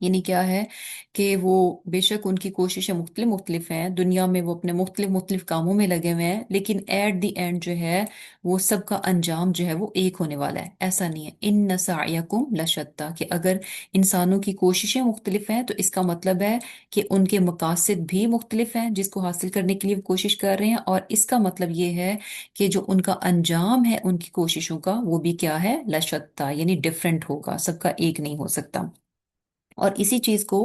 یعنی کیا ہے کہ وہ بے شک ان کی کوششیں مختلف مختلف ہیں، دنیا میں وہ اپنے مختلف مختلف کاموں میں لگے ہوئے ہیں، لیکن ایٹ دی اینڈ جو ہے وہ سب کا انجام جو ہے وہ ایک ہونے والا ہے۔ ایسا نہیں ہے ان سعیکم لشتیٰ کہ اگر انسانوں کی کوششیں مختلف ہیں تو اس کا مطلب ہے کہ ان کے مقاصد بھی مختلف ہیں جس کو حاصل کرنے کے لیے وہ کوشش کر رہے ہیں، اور اس کا مطلب یہ ہے کہ جو ان کا انجام ہے ان کی کوششوں کا وہ بھی کیا ہے، لشتیٰ، یعنی ڈفرینٹ ہوگا، سب کا ایک نہیں ہو سکتا۔ اور اسی چیز کو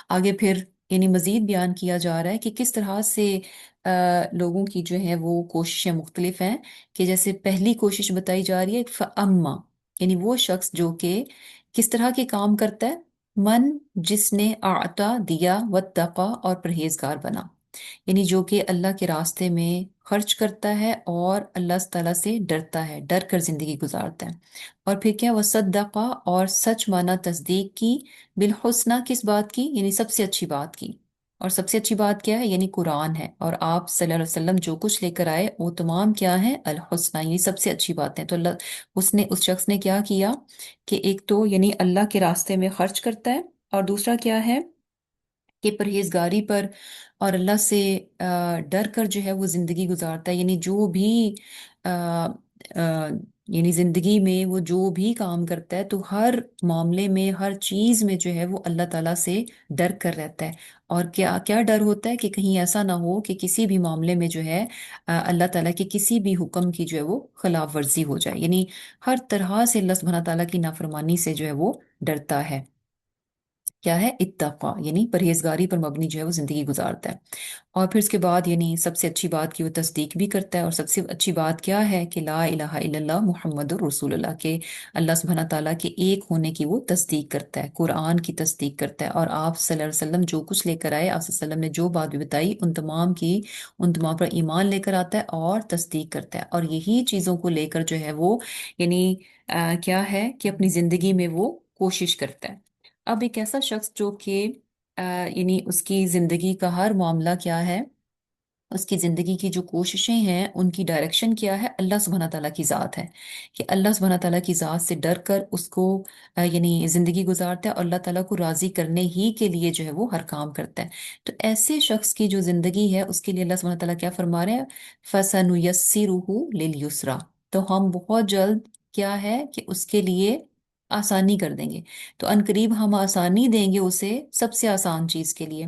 آگے پھر یعنی مزید بیان کیا جا رہا ہے کہ کس طرح سے لوگوں کی جو ہے وہ کوششیں مختلف ہیں، کہ جیسے پہلی کوشش بتائی جا رہی ہے فَأَمَّا، یعنی وہ شخص جو کہ کس طرح کے کام کرتا ہے، من جس نے آتا دیا واتقا اور پرہیزگار بنا، یعنی جو کہ اللہ کے راستے میں خرچ کرتا ہے اور اللہ تعالیٰ سے ڈرتا ہے، ڈر کر زندگی گزارتا ہے۔ اور پھر کیا، وصدقہ اور سچ مانا تصدیق کی، بالحسنہ کس بات کی، یعنی سب سے اچھی بات کی، اور سب سے اچھی بات کیا ہے، یعنی قرآن ہے، اور آپ صلی اللہ علیہ وسلم جو کچھ لے کر آئے وہ تمام کیا ہے، الحسنہ، یعنی سب سے اچھی باتیں۔ تو اللہ اس شخص نے کیا کیا کہ ایک تو یعنی اللہ کے راستے میں خرچ کرتا ہے، اور دوسرا کیا ہے کہ پرہیزگاری پر اور اللہ سے ڈر کر جو ہے وہ زندگی گزارتا ہے، یعنی جو بھی آ، آ، یعنی زندگی میں وہ جو بھی کام کرتا ہے تو ہر معاملے میں ہر چیز میں جو ہے وہ اللہ تعالیٰ سے ڈر کر رہتا ہے۔ اور کیا کیا ڈر ہوتا ہے کہ کہیں ایسا نہ ہو کہ کسی بھی معاملے میں جو ہے اللہ تعالیٰ کے کسی بھی حکم کی جو ہے وہ خلاف ورزی ہو جائے، یعنی ہر طرح سے اللہ سبحانہ تعالیٰ کی نافرمانی سے جو ہے وہ ڈرتا ہے۔ کیا ہے، اتقا، یعنی پرہیزگاری پر مبنی جو ہے وہ زندگی گزارتا ہے۔ اور پھر اس کے بعد یعنی سب سے اچھی بات کی وہ تصدیق بھی کرتا ہے، اور سب سے اچھی بات کیا ہے کہ لا الہ الا اللہ محمد الرسول اللہ، کے اللہ سبحانہ تعالیٰ کے ایک ہونے کی وہ تصدیق کرتا ہے، قرآن کی تصدیق کرتا ہے، اور آپ صلی اللہ علیہ وسلم جو کچھ لے کر آئے، آپ صلی اللہ علیہ وسلم نے جو بات بھی بتائی ان تمام پر ایمان لے کر آتا ہے اور تصدیق کرتا ہے، اور یہی چیزوں کو لے کر جو ہے وہ یعنی کیا ہے کہ اپنی زندگی میں وہ کوشش کرتا ہے۔ اب ایک ایسا شخص جو کہ یعنی اس کی زندگی کا ہر معاملہ کیا ہے، اس کی زندگی کی جو کوششیں ہیں ان کی ڈائریکشن کیا ہے، اللہ سبحانہ تعالیٰ کی ذات ہے، کہ اللہ سبحانہ تعالیٰ کی ذات سے ڈر کر اس کو یعنی زندگی گزارتا ہے، اور اللہ تعالیٰ کو راضی کرنے ہی کے لیے جو ہے وہ ہر کام کرتا ہے۔ تو ایسے شخص کی جو زندگی ہے اس کے لیے اللہ سبحانہ تعالیٰ کیا فرما رہے ہیں، فَسَنُيَسِّرُهُ لِلْيُسْرَىٰ، تو ہم بہت جلد کیا ہے کہ اس کے لیے آسانی کر دیں گے، تو عنقریب ہم آسانی دیں گے اسے سب سے آسان چیز کے لیے،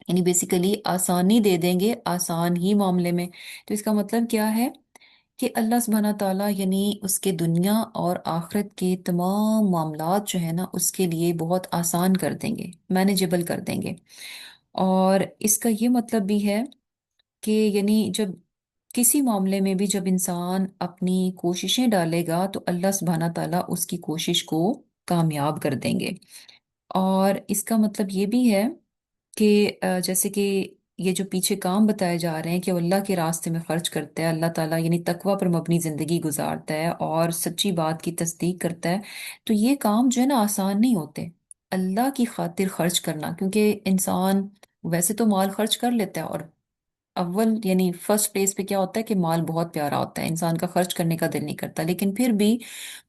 یعنی بیسیکلی آسانی دے دیں گے آسان ہی معاملے میں۔ تو اس کا مطلب کیا ہے کہ اللہ سبحانہ تعالیٰ یعنی اس کے دنیا اور آخرت کے تمام معاملات جو ہے نا اس کے لیے بہت آسان کر دیں گے، مینیجبل کر دیں گے۔ اور اس کا یہ مطلب بھی ہے کہ یعنی جب کسی معاملے میں بھی جب انسان اپنی کوششیں ڈالے گا تو اللہ سبحانہ تعالیٰ اس کی کوشش کو کامیاب کر دیں گے۔ اور اس کا مطلب یہ بھی ہے کہ جیسے کہ یہ جو پیچھے کام بتائے جا رہے ہیں کہ وہ اللہ کے راستے میں خرچ کرتا ہے، اللہ تعالیٰ یعنی تقوی پر مبنی زندگی گزارتا ہے اور سچی بات کی تصدیق کرتا ہے، تو یہ کام جو ہے نا آسان نہیں ہوتے، اللہ کی خاطر خرچ کرنا، کیونکہ انسان ویسے تو مال خرچ کر لیتا ہے، اور اول یعنی فرسٹ پلیس پہ کیا ہوتا ہے کہ مال بہت پیارا ہوتا ہے، انسان کا خرچ کرنے کا دل نہیں کرتا، لیکن پھر بھی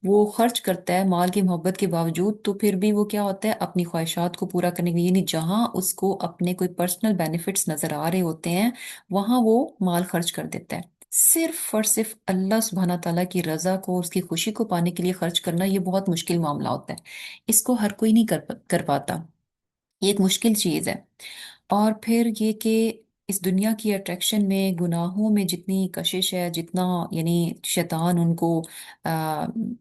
وہ خرچ کرتا ہے مال کی محبت کے باوجود، تو پھر بھی وہ کیا ہوتا ہے اپنی خواہشات کو پورا کرنے کے لیے، یعنی جہاں اس کو اپنے کوئی پرسنل بینیفٹس نظر آ رہے ہوتے ہیں وہاں وہ مال خرچ کر دیتا ہے۔ صرف اور صرف اللہ سبحانہ تعالیٰ کی رضا کو، اس کی خوشی کو پانے کے لیے خرچ کرنا یہ بہت مشکل معاملہ ہوتا ہے، اس کو ہر کوئی نہیں کر پاتا، یہ ایک مشکل چیز ہے۔ اور پھر یہ کہ اس دنیا کی اٹریکشن میں گناہوں میں جتنی کشش ہے، جتنا یعنی شیطان ان کو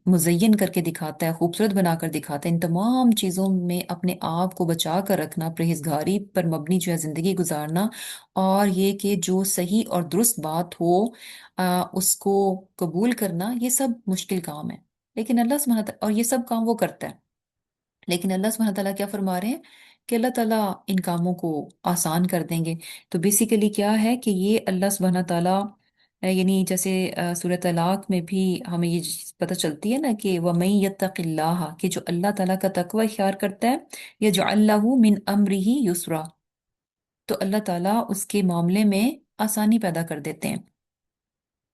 مزین کر کے دکھاتا ہے، خوبصورت بنا کر دکھاتا ہے، ان تمام چیزوں میں اپنے آپ کو بچا کر رکھنا، پرہیزگاری پر مبنی جو ہے زندگی گزارنا، اور یہ کہ جو صحیح اور درست بات ہو اس کو قبول کرنا، یہ سب مشکل کام ہے، لیکن اللہ سبحانہ اور یہ سب کام وہ کرتا ہے، لیکن اللہ سبحانہ تعالیٰ کیا فرما رہے ہیں کہ اللہ تعالیٰ ان کاموں کو آسان کر دیں گے۔ تو بیسیکلی کیا ہے کہ یہ اللہ سبحانہ تعالیٰ یعنی جیسے سورہ طلاق میں بھی ہمیں یہ چیز پتہ چلتی ہے نا کہ وَمَن يَتَّقِ اللَّهَ، کہ جو اللہ تعالیٰ کا تقوی اختیار کرتا ہے، يَجْعَل لَّهُ مِنْ أَمْرِهِ يُسْرًا، تو اللہ تعالیٰ اس کے معاملے میں آسانی پیدا کر دیتے ہیں۔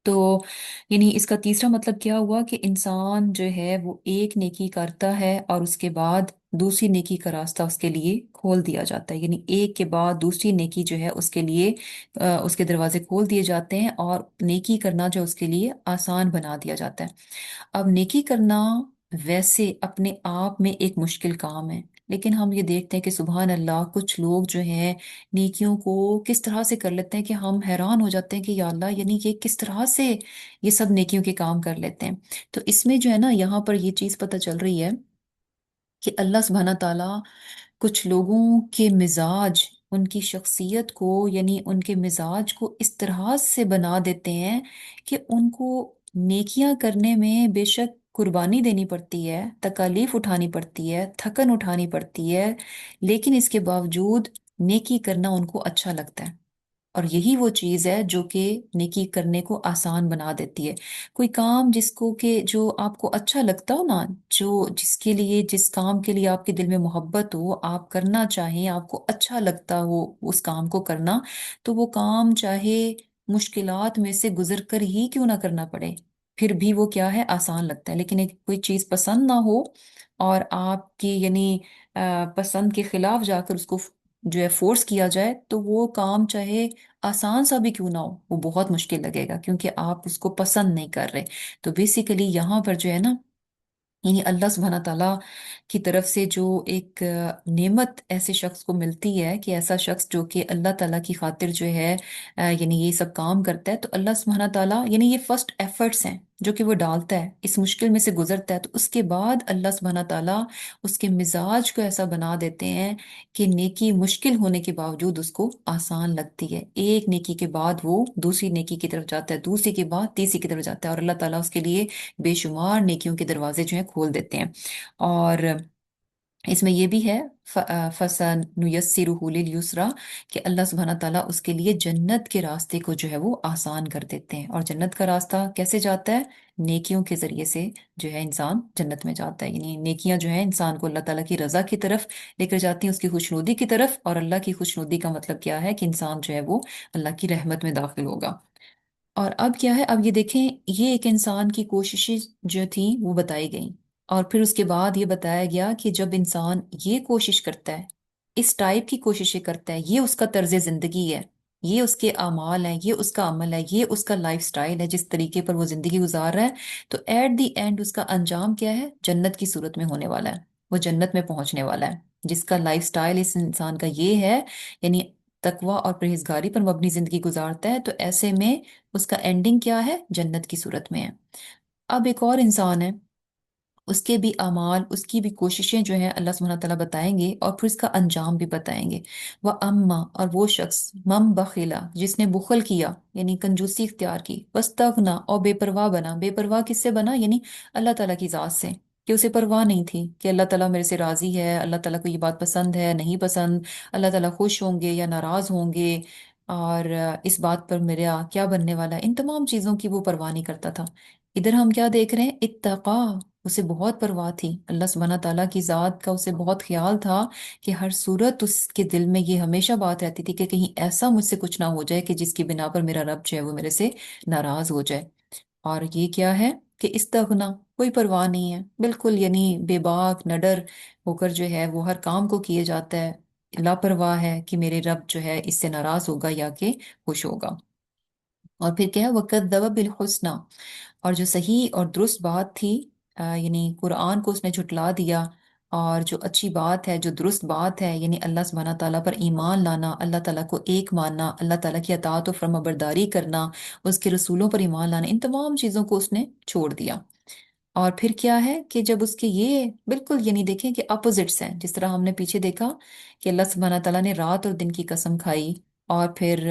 تو یعنی اس کا تیسرا مطلب کیا ہوا کہ انسان جو ہے وہ ایک نیکی کرتا ہے اور اس کے بعد دوسری نیکی کا راستہ اس کے لیے کھول دیا جاتا ہے، یعنی ایک کے بعد دوسری نیکی جو ہے اس کے لیے اس کے دروازے کھول دیے جاتے ہیں اور نیکی کرنا جو اس کے لیے آسان بنا دیا جاتا ہے۔ اب نیکی کرنا ویسے اپنے آپ میں ایک مشکل کام ہے، لیکن ہم یہ دیکھتے ہیں کہ سبحان اللہ کچھ لوگ جو ہیں نیکیوں کو کس طرح سے کر لیتے ہیں کہ ہم حیران ہو جاتے ہیں کہ یا اللہ، یعنی یہ کس طرح سے یہ سب نیکیوں کے کام کر لیتے ہیں۔ تو اس میں جو ہے نا یہاں پر یہ چیز پتہ چل رہی ہے کہ اللہ سبحانہ تعالیٰ کچھ لوگوں کے مزاج، ان کی شخصیت کو، یعنی ان کے مزاج کو اس طرح سے بنا دیتے ہیں کہ ان کو نیکیاں کرنے میں بے شک قربانی دینی پڑتی ہے، تکالیف اٹھانی پڑتی ہے، تھکن اٹھانی پڑتی ہے، لیکن اس کے باوجود نیکی کرنا ان کو اچھا لگتا ہے۔ اور یہی وہ چیز ہے جو کہ نیکی کرنے کو آسان بنا دیتی ہے۔ کوئی کام جس کو کہ جو آپ کو اچھا لگتا ہو نا، جو جس کے لیے، جس کام کے لیے آپ کے دل میں محبت ہو، آپ کرنا چاہیں، آپ کو اچھا لگتا ہو اس کام کو کرنا، تو وہ کام چاہے مشکلات میں سے گزر کر ہی کیوں نہ کرنا پڑے، پھر بھی وہ کیا ہے، آسان لگتا ہے۔ لیکن ایک کوئی چیز پسند نہ ہو اور آپ کی یعنی پسند کے خلاف جا کر اس کو جو ہے فورس کیا جائے، تو وہ کام چاہے آسان سا بھی کیوں نہ ہو، وہ بہت مشکل لگے گا کیونکہ آپ اس کو پسند نہیں کر رہے۔ تو بیسیکلی یہاں پر جو ہے نا، یعنی اللہ سبحانہ تعالیٰ کی طرف سے جو ایک نعمت ایسے شخص کو ملتی ہے کہ ایسا شخص جو کہ اللہ تعالیٰ کی خاطر جو ہے یعنی یہ سب کام کرتا ہے، تو اللہ سبحانہ تعالیٰ یعنی یہ فرسٹ ایفرٹس ہیں جو کہ وہ ڈالتا ہے، اس مشکل میں سے گزرتا ہے، تو اس کے بعد اللہ سبحانہ تعالیٰ اس کے مزاج کو ایسا بنا دیتے ہیں کہ نیکی مشکل ہونے کے باوجود اس کو آسان لگتی ہے۔ ایک نیکی کے بعد وہ دوسری نیکی کی طرف جاتا ہے، دوسری کے بعد تیسری کی طرف جاتا ہے، اور اللہ تعالیٰ اس کے لیے بے شمار نیکیوں کے دروازے جو ہیں کھول دیتے ہیں۔ اور اس میں یہ بھی ہے فَسَنُيَسِّرُهُ لِلْيُسْرَىٰ کہ اللہ سبحانہ تعالیٰ اس کے لیے جنت کے راستے کو جو ہے وہ آسان کر دیتے ہیں۔ اور جنت کا راستہ کیسے جاتا ہے؟ نیکیوں کے ذریعے سے جو ہے انسان جنت میں جاتا ہے، یعنی نیکیاں جو ہیں انسان کو اللہ تعالیٰ کی رضا کی طرف لے کر جاتی ہیں، اس کی خوشنودی کی طرف، اور اللہ کی خوشنودی کا مطلب کیا ہے کہ انسان جو ہے وہ اللہ کی رحمت میں داخل ہوگا۔ اور اب کیا ہے، اب یہ دیکھیں، یہ ایک انسان کی کوششیں جو تھیں وہ بتائی گئیں، اور پھر اس کے بعد یہ بتایا گیا کہ جب انسان یہ کوشش کرتا ہے، اس ٹائپ کی کوششیں کرتا ہے، یہ اس کا طرز زندگی ہے، یہ اس کے اعمال ہیں، یہ اس کا عمل ہے، یہ اس کا لائف سٹائل ہے، جس طریقے پر وہ زندگی گزار رہا ہے، تو ایٹ دی اینڈ اس کا انجام کیا ہے؟ جنت کی صورت میں ہونے والا ہے، وہ جنت میں پہنچنے والا ہے۔ جس کا لائف سٹائل اس انسان کا یہ ہے، یعنی تقوی اور پرہیزگاری پر مبنی زندگی گزارتا ہے، تو ایسے میں اس کا اینڈنگ کیا ہے؟ جنت کی صورت میں ہے۔ اب ایک اور انسان ہے، اس کے بھی اعمال، اس کی بھی کوششیں جو ہیں اللہ سبحانہ تعالیٰ بتائیں گے، اور پھر اس کا انجام بھی بتائیں گے۔ وہ اما، اور وہ شخص، مم بخیلا، جس نے بخل کیا یعنی کنجوسی اختیار کی، وستغنا، اور بے پرواہ بنا۔ بے پرواہ کس سے بنا؟ یعنی اللہ تعالیٰ کی ذات سے، کہ اسے پرواہ نہیں تھی کہ اللہ تعالیٰ میرے سے راضی ہے، اللہ تعالیٰ کو یہ بات پسند ہے نہیں پسند، اللہ تعالیٰ خوش ہوں گے یا ناراض ہوں گے، اور اس بات پر میرا کیا بننے والا ہے، ان تمام چیزوں کی وہ پرواہ نہیں کرتا تھا۔ ادھر ہم کیا دیکھ رہے ہیں؟ اتقا، اسے بہت پرواہ تھی اللہ سبحانہ تعالیٰ کی ذات کا، اسے بہت خیال تھا کہ ہر صورت اس کے دل میں یہ ہمیشہ بات رہتی تھی کہ کہیں ایسا مجھ سے کچھ نہ ہو جائے کہ جس کی بنا پر میرا رب جو ہے وہ میرے سے ناراض ہو جائے۔ اور یہ کیا ہے کہ استغنا، کوئی پرواہ نہیں ہے بالکل، یعنی بے باک نڈر ہو کر جو ہے وہ ہر کام کو کیے جاتا ہے، لاپرواہ ہے کہ میرے رب جو ہے اس سے ناراض ہوگا یا کہ خوش ہوگا۔ اور پھر کیا ہے؟ وَكَذَّبَ بِالْحُسْنَى، اور جو صحیح اور درست بات تھی، یعنی قرآن کو اس نے جھٹلا دیا، اور جو اچھی بات ہے، جو درست بات ہے، یعنی اللہ سبحانہ تعالیٰ پر ایمان لانا، اللہ تعالیٰ کو ایک ماننا، اللہ تعالیٰ کی اطاعت و فرما برداری کرنا، اس کے رسولوں پر ایمان لانا، ان تمام چیزوں کو اس نے چھوڑ دیا۔ اور پھر کیا ہے کہ جب اس کے یہ بالکل یعنی دیکھیں کہ اپوزٹس ہیں، جس طرح ہم نے پیچھے دیکھا کہ اللہ سبحانہ تعالیٰ نے رات اور دن کی قسم کھائی، اور پھر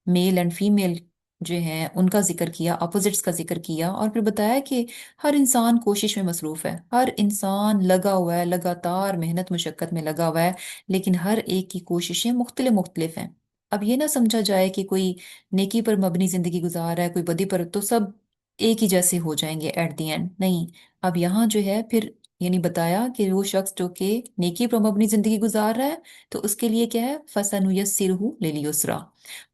میل اینڈ فیمیل جو ہیں ان کا ذکر کیا، اپوزٹس کا ذکر کیا، اور پھر بتایا کہ ہر انسان کوشش میں مصروف ہے، ہر انسان لگا ہوا ہے، لگاتار محنت مشقت میں لگا ہوا ہے، لیکن ہر ایک کی کوششیں مختلف مختلف ہیں۔ اب یہ نہ سمجھا جائے کہ کوئی نیکی پر مبنی زندگی گزار رہا ہے، کوئی بدی پر، تو سب ایک ہی جیسے ہو جائیں گے ایٹ دی اینڈ، نہیں۔ اب یہاں جو ہے پھر یعنی بتایا کہ وہ شخص جو کہ نیکی پر مبنی زندگی گزار رہا ہے تو اس کے لیے کیا ہے، فَسَنُيَسِّرُهُ لِلْيُسْرَىٰ،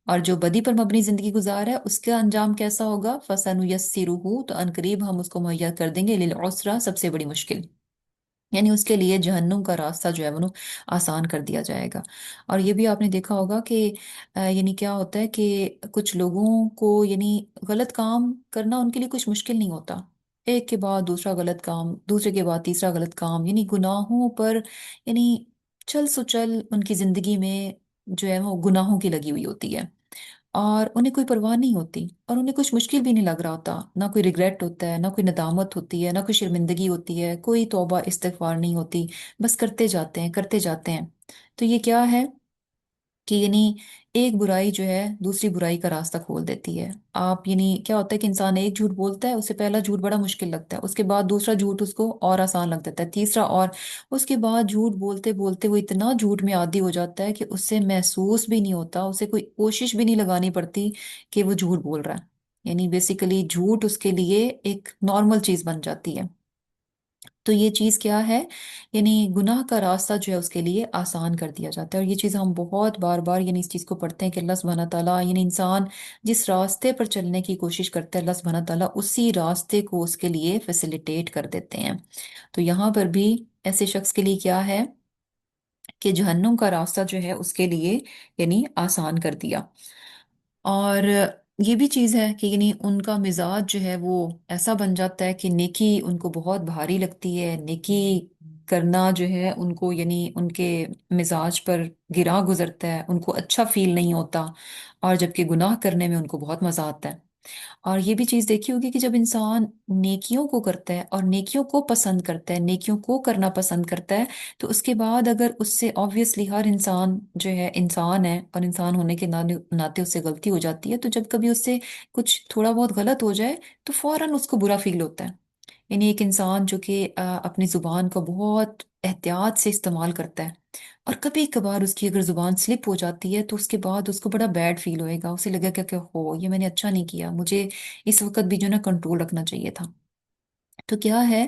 اور جو بدی پر مبنی زندگی گزار رہا ہے اس کا انجام کیسا ہوگا، فَسَنُيَسِّرُهُ، تو عنقریب ہم اس کو مہیا کر دیں گے لِلْعُسْرَىٰ، سب سے بڑی مشکل، یعنی اس کے لیے جہنم کا راستہ جو ہے وہ آسان کر دیا جائے گا۔ اور یہ بھی آپ نے دیکھا ہوگا کہ یعنی کیا ہوتا ہے کہ کچھ لوگوں کو یعنی غلط کام کرنا ان کے لیے کچھ مشکل نہیں ہوتا، ایک کے بعد دوسرا غلط کام، دوسرے کے بعد تیسرا غلط کام، یعنی گناہوں پر یعنی چل سچل ان کی زندگی میں جو ہے وہ گناہوں کی لگی ہوئی ہوتی ہے، اور انہیں کوئی پرواہ نہیں ہوتی، اور انہیں کچھ مشکل بھی نہیں لگ رہا ہوتا، نہ کوئی ریگریٹ ہوتا ہے، نہ کوئی ندامت ہوتی ہے، نہ کوئی شرمندگی ہوتی ہے، کوئی توبہ استغفار نہیں ہوتی، بس کرتے جاتے ہیں کرتے جاتے ہیں۔ تو یہ کیا ہے کہ یعنی ایک برائی جو ہے دوسری برائی کا راستہ کھول دیتی ہے۔ آپ یعنی کیا ہوتا ہے کہ انسان ایک جھوٹ بولتا ہے، اسے پہلا جھوٹ بڑا مشکل لگتا ہے، اس کے بعد دوسرا جھوٹ اس کو اور آسان لگ جاتا ہے، تیسرا، اور اس کے بعد جھوٹ بولتے بولتے وہ اتنا جھوٹ میں عادی ہو جاتا ہے کہ اس سے محسوس بھی نہیں ہوتا، اسے کوئی کوشش بھی نہیں لگانی پڑتی کہ وہ جھوٹ بول رہا ہے، یعنی بیسیکلی جھوٹ اس کے لیے ایک نارمل چیز بن جاتی ہے۔ تو یہ چیز کیا ہے، یعنی گناہ کا راستہ جو ہے اس کے لیے آسان کر دیا جاتا ہے، اور یہ چیز ہم بہت بار بار یعنی اس چیز کو پڑھتے ہیں کہ اللہ سبحانہ تعالیٰ یعنی انسان جس راستے پر چلنے کی کوشش کرتا ہے اللہ سبحانہ تعالیٰ اسی راستے کو اس کے لیے فیسیلیٹیٹ کر دیتے ہیں۔ تو یہاں پر بھی ایسے شخص کے لیے کیا ہے کہ جہنم کا راستہ جو ہے اس کے لیے یعنی آسان کر دیا۔ اور یہ بھی چیز ہے کہ یعنی ان کا مزاج جو ہے وہ ایسا بن جاتا ہے کہ نیکی ان کو بہت بھاری لگتی ہے، نیکی کرنا جو ہے ان کو یعنی ان کے مزاج پر گرا گزرتا ہے، ان کو اچھا فیل نہیں ہوتا، اور جبکہ گناہ کرنے میں ان کو بہت مزہ آتا ہے۔ اور یہ بھی چیز دیکھی ہوگی کہ جب انسان نیکیوں کو کرتا ہے اور نیکیوں کو پسند کرتا ہے، نیکیوں کو کرنا پسند کرتا ہے، تو اس کے بعد اگر اس سے آبویسلی ہر انسان جو ہے انسان ہے، اور انسان ہونے کے ناطے اس سے غلطی ہو جاتی ہے، تو جب کبھی اس سے کچھ تھوڑا بہت غلط ہو جائے تو فوراً اس کو برا فیل ہوتا ہے۔ یعنی ایک انسان جو کہ اپنی زبان کو بہت احتیاط سے استعمال کرتا ہے، اور کبھی کبھار اس کی اگر زبان سلپ ہو جاتی ہے تو اس کے بعد اس کو بڑا بیڈ فیل ہوئے گا، اسے لگے گا کہ ہو یہ میں نے اچھا نہیں کیا، مجھے اس وقت بھی جو ہے نا کنٹرول رکھنا چاہیے تھا۔ تو کیا ہے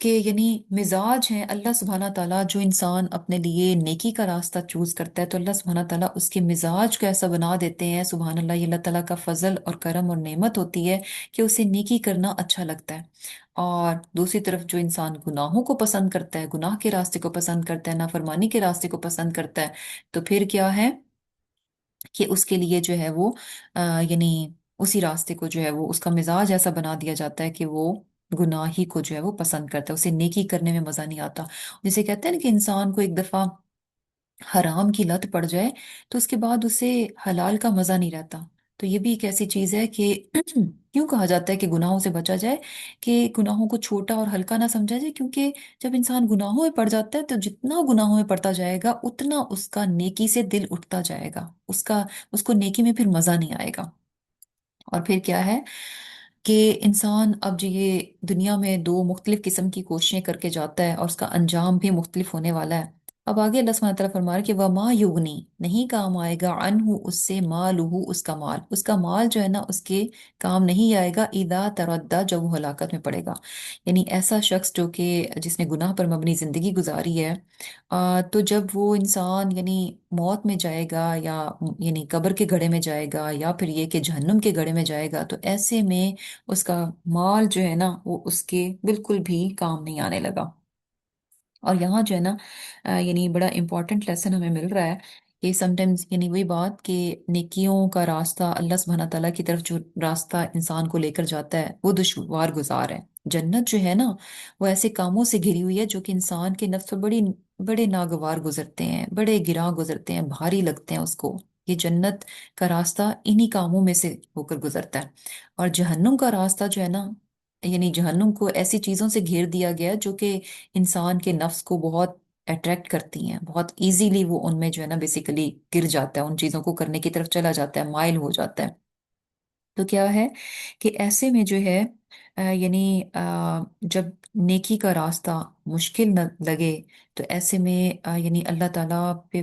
کہ یعنی مزاج ہے اللہ سبحانہ تعالیٰ، جو انسان اپنے لیے نیکی کا راستہ چوز کرتا ہے تو اللہ سبحانہ تعالیٰ اس کے مزاج کو ایسا بنا دیتے ہیں، سبحان اللہ، یہ اللہ تعالیٰ کا فضل اور کرم اور نعمت ہوتی ہے کہ اسے نیکی کرنا اچھا لگتا ہے۔ اور دوسری طرف جو انسان گناہوں کو پسند کرتا ہے، گناہ کے راستے کو پسند کرتا ہے، نافرمانی کے راستے کو پسند کرتا ہے، تو پھر کیا ہے کہ اس کے لیے جو ہے وہ یعنی اسی راستے کو جو ہے وہ اس کا مزاج ایسا بنا دیا جاتا ہے کہ وہ گناہ ہی کو جو ہے وہ پسند کرتا ہے، اسے نیکی کرنے میں مزہ نہیں آتا۔ جسے کہتے ہیں نا کہ انسان کو ایک دفعہ حرام کی لت پڑ جائے تو اس کے بعد اسے حلال کا مزہ نہیں رہتا۔ تو یہ بھی ایک ایسی چیز ہے کہ کیوں کہا جاتا ہے کہ گناہوں سے بچا جائے، کہ گناہوں کو چھوٹا اور ہلکا نہ سمجھا جائے، کیونکہ جب انسان گناہوں میں پڑ جاتا ہے تو جتنا گناہوں میں پڑتا جائے گا اتنا اس کا نیکی سے دل اٹھتا جائے گا، اس کو نیکی میں پھر مزہ نہیں آئے گا۔ اور پھر کیا ہے کہ انسان اب جو یہ دنیا میں دو مختلف قسم کی کوششیں کر کے جاتا ہے اور اس کا انجام بھی مختلف ہونے والا ہے۔ اب آگے اللہ سبحانہ تعالیٰ فرما رہا ہے کہ وما یغنی، نہیں کام آئے گا، عنہ اس سے، مالہ اس کا مال جو ہے نا اس کے کام نہیں آئے گا، اذا تردہ جب وہ ہلاکت میں پڑے گا۔ یعنی ایسا شخص جو کہ جس نے گناہ پر مبنی زندگی گزاری ہے، تو جب وہ انسان یعنی موت میں جائے گا، یا یعنی قبر کے گڑھے میں جائے گا، یا پھر یہ کہ جہنم کے گڑھے میں جائے گا، تو ایسے میں اس کا مال جو ہے نا وہ اس کے بالکل بھی کام نہیں آنے لگا۔ اور یہاں جو ہے نا یعنی بڑا امپورٹنٹ لیسن ہمیں مل رہا ہے کہ سم ٹائمز یعنی وہی بات کہ نیکیوں کا راستہ اللہ سبحانہ تعالیٰ کی طرف جو راستہ انسان کو لے کر جاتا ہے وہ دشوار گزار ہے۔ جنت جو ہے نا وہ ایسے کاموں سے گھری ہوئی ہے جو کہ انسان کے نفس پر بڑے ناگوار گزرتے ہیں، بڑے گراں گزرتے ہیں، بھاری لگتے ہیں اس کو۔ یہ جنت کا راستہ انہی کاموں میں سے ہو کر گزرتا ہے۔ اور جہنم کا راستہ جو ہے نا، یعنی جہنم کو ایسی چیزوں سے گھیر دیا گیا ہے جو کہ انسان کے نفس کو بہت اٹریکٹ کرتی ہیں، بہت ایزیلی وہ ان میں جو ہے نا بیسیکلی گر جاتا ہے، ان چیزوں کو کرنے کی طرف چلا جاتا ہے، مائل ہو جاتا ہے۔ تو کیا ہے کہ ایسے میں جو ہے یعنی جب نیکی کا راستہ مشکل نہ لگے تو ایسے میں یعنی اللہ تعالیٰ پہ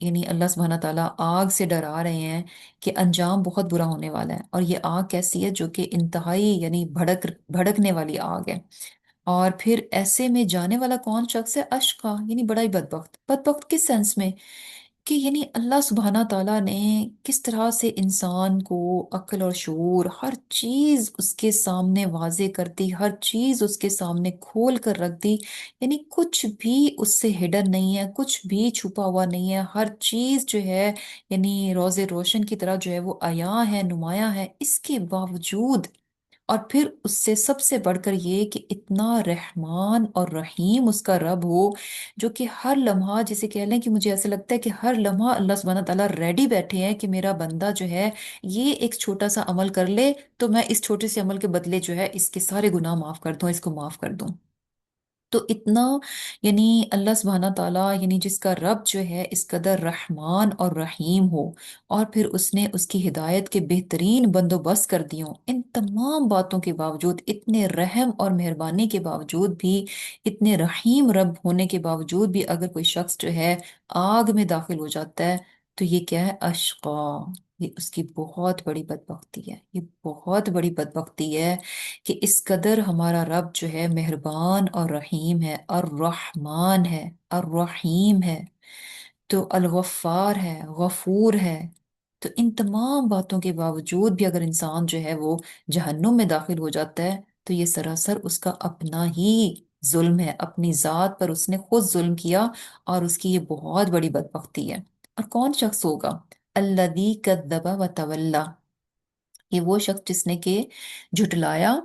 یعنی اللہ سبحانہ تعالیٰ آگ سے ڈرا رہے ہیں کہ انجام بہت برا ہونے والا ہے، اور یہ آگ کیسی ہے؟ جو کہ انتہائی یعنی بھڑکنے والی آگ ہے۔ اور پھر ایسے میں جانے والا کون شخص ہے؟ اشقا، یعنی بڑا ہی بدبخت۔ بدبخت کس سینس میں؟ کہ یعنی اللہ سبحانہ تعالیٰ نے کس طرح سے انسان کو عقل اور شعور، ہر چیز اس کے سامنے واضح کر دی، ہر چیز اس کے سامنے کھول کر رکھ دی، یعنی کچھ بھی اس سے ہڈن نہیں ہے، کچھ بھی چھپا ہوا نہیں ہے، ہر چیز جو ہے یعنی روز روشن کی طرح جو ہے وہ عیاں ہے، نمایاں ہے۔ اس کے باوجود، اور پھر اس سے سب سے بڑھ کر یہ کہ اتنا رحمان اور رحیم اس کا رب ہو، جو کہ ہر لمحہ، جسے کہہ لیں کہ مجھے ایسا لگتا ہے کہ ہر لمحہ اللہ سبحانہ تعالیٰ ریڈی بیٹھے ہیں کہ میرا بندہ جو ہے یہ ایک چھوٹا سا عمل کر لے تو میں اس چھوٹے سے عمل کے بدلے جو ہے اس کے سارے گناہ معاف کر دوں، اس کو معاف کر دوں۔ تو اتنا یعنی اللہ سبحانہ تعالیٰ یعنی جس کا رب جو ہے اس قدر رحمان اور رحیم ہو، اور پھر اس نے اس کی ہدایت کے بہترین بندوبست کر دیے ہوں، ان تمام باتوں کے باوجود، اتنے رحم اور مہربانی کے باوجود بھی، اتنے رحیم رب ہونے کے باوجود بھی، اگر کوئی شخص جو ہے آگ میں داخل ہو جاتا ہے تو یہ کیا ہے؟ اشقا، یہ اس کی بہت بڑی بدبختی ہے، یہ بہت بڑی بدبختی ہے کہ اس قدر ہمارا رب جو ہے مہربان اور رحیم ہے، الرحمن ہے، الرحیم ہے، تو الغفار ہے، غفور ہے۔ تو ان تمام باتوں کے باوجود بھی اگر انسان جو ہے وہ جہنم میں داخل ہو جاتا ہے تو یہ سراسر اس کا اپنا ہی ظلم ہے، اپنی ذات پر اس نے خود ظلم کیا، اور اس کی یہ بہت بڑی بدبختی ہے۔ اور کون شخص ہوگا؟ الذی کذب و تولی، یہ وہ شخص جس نے کہ جھٹلایا،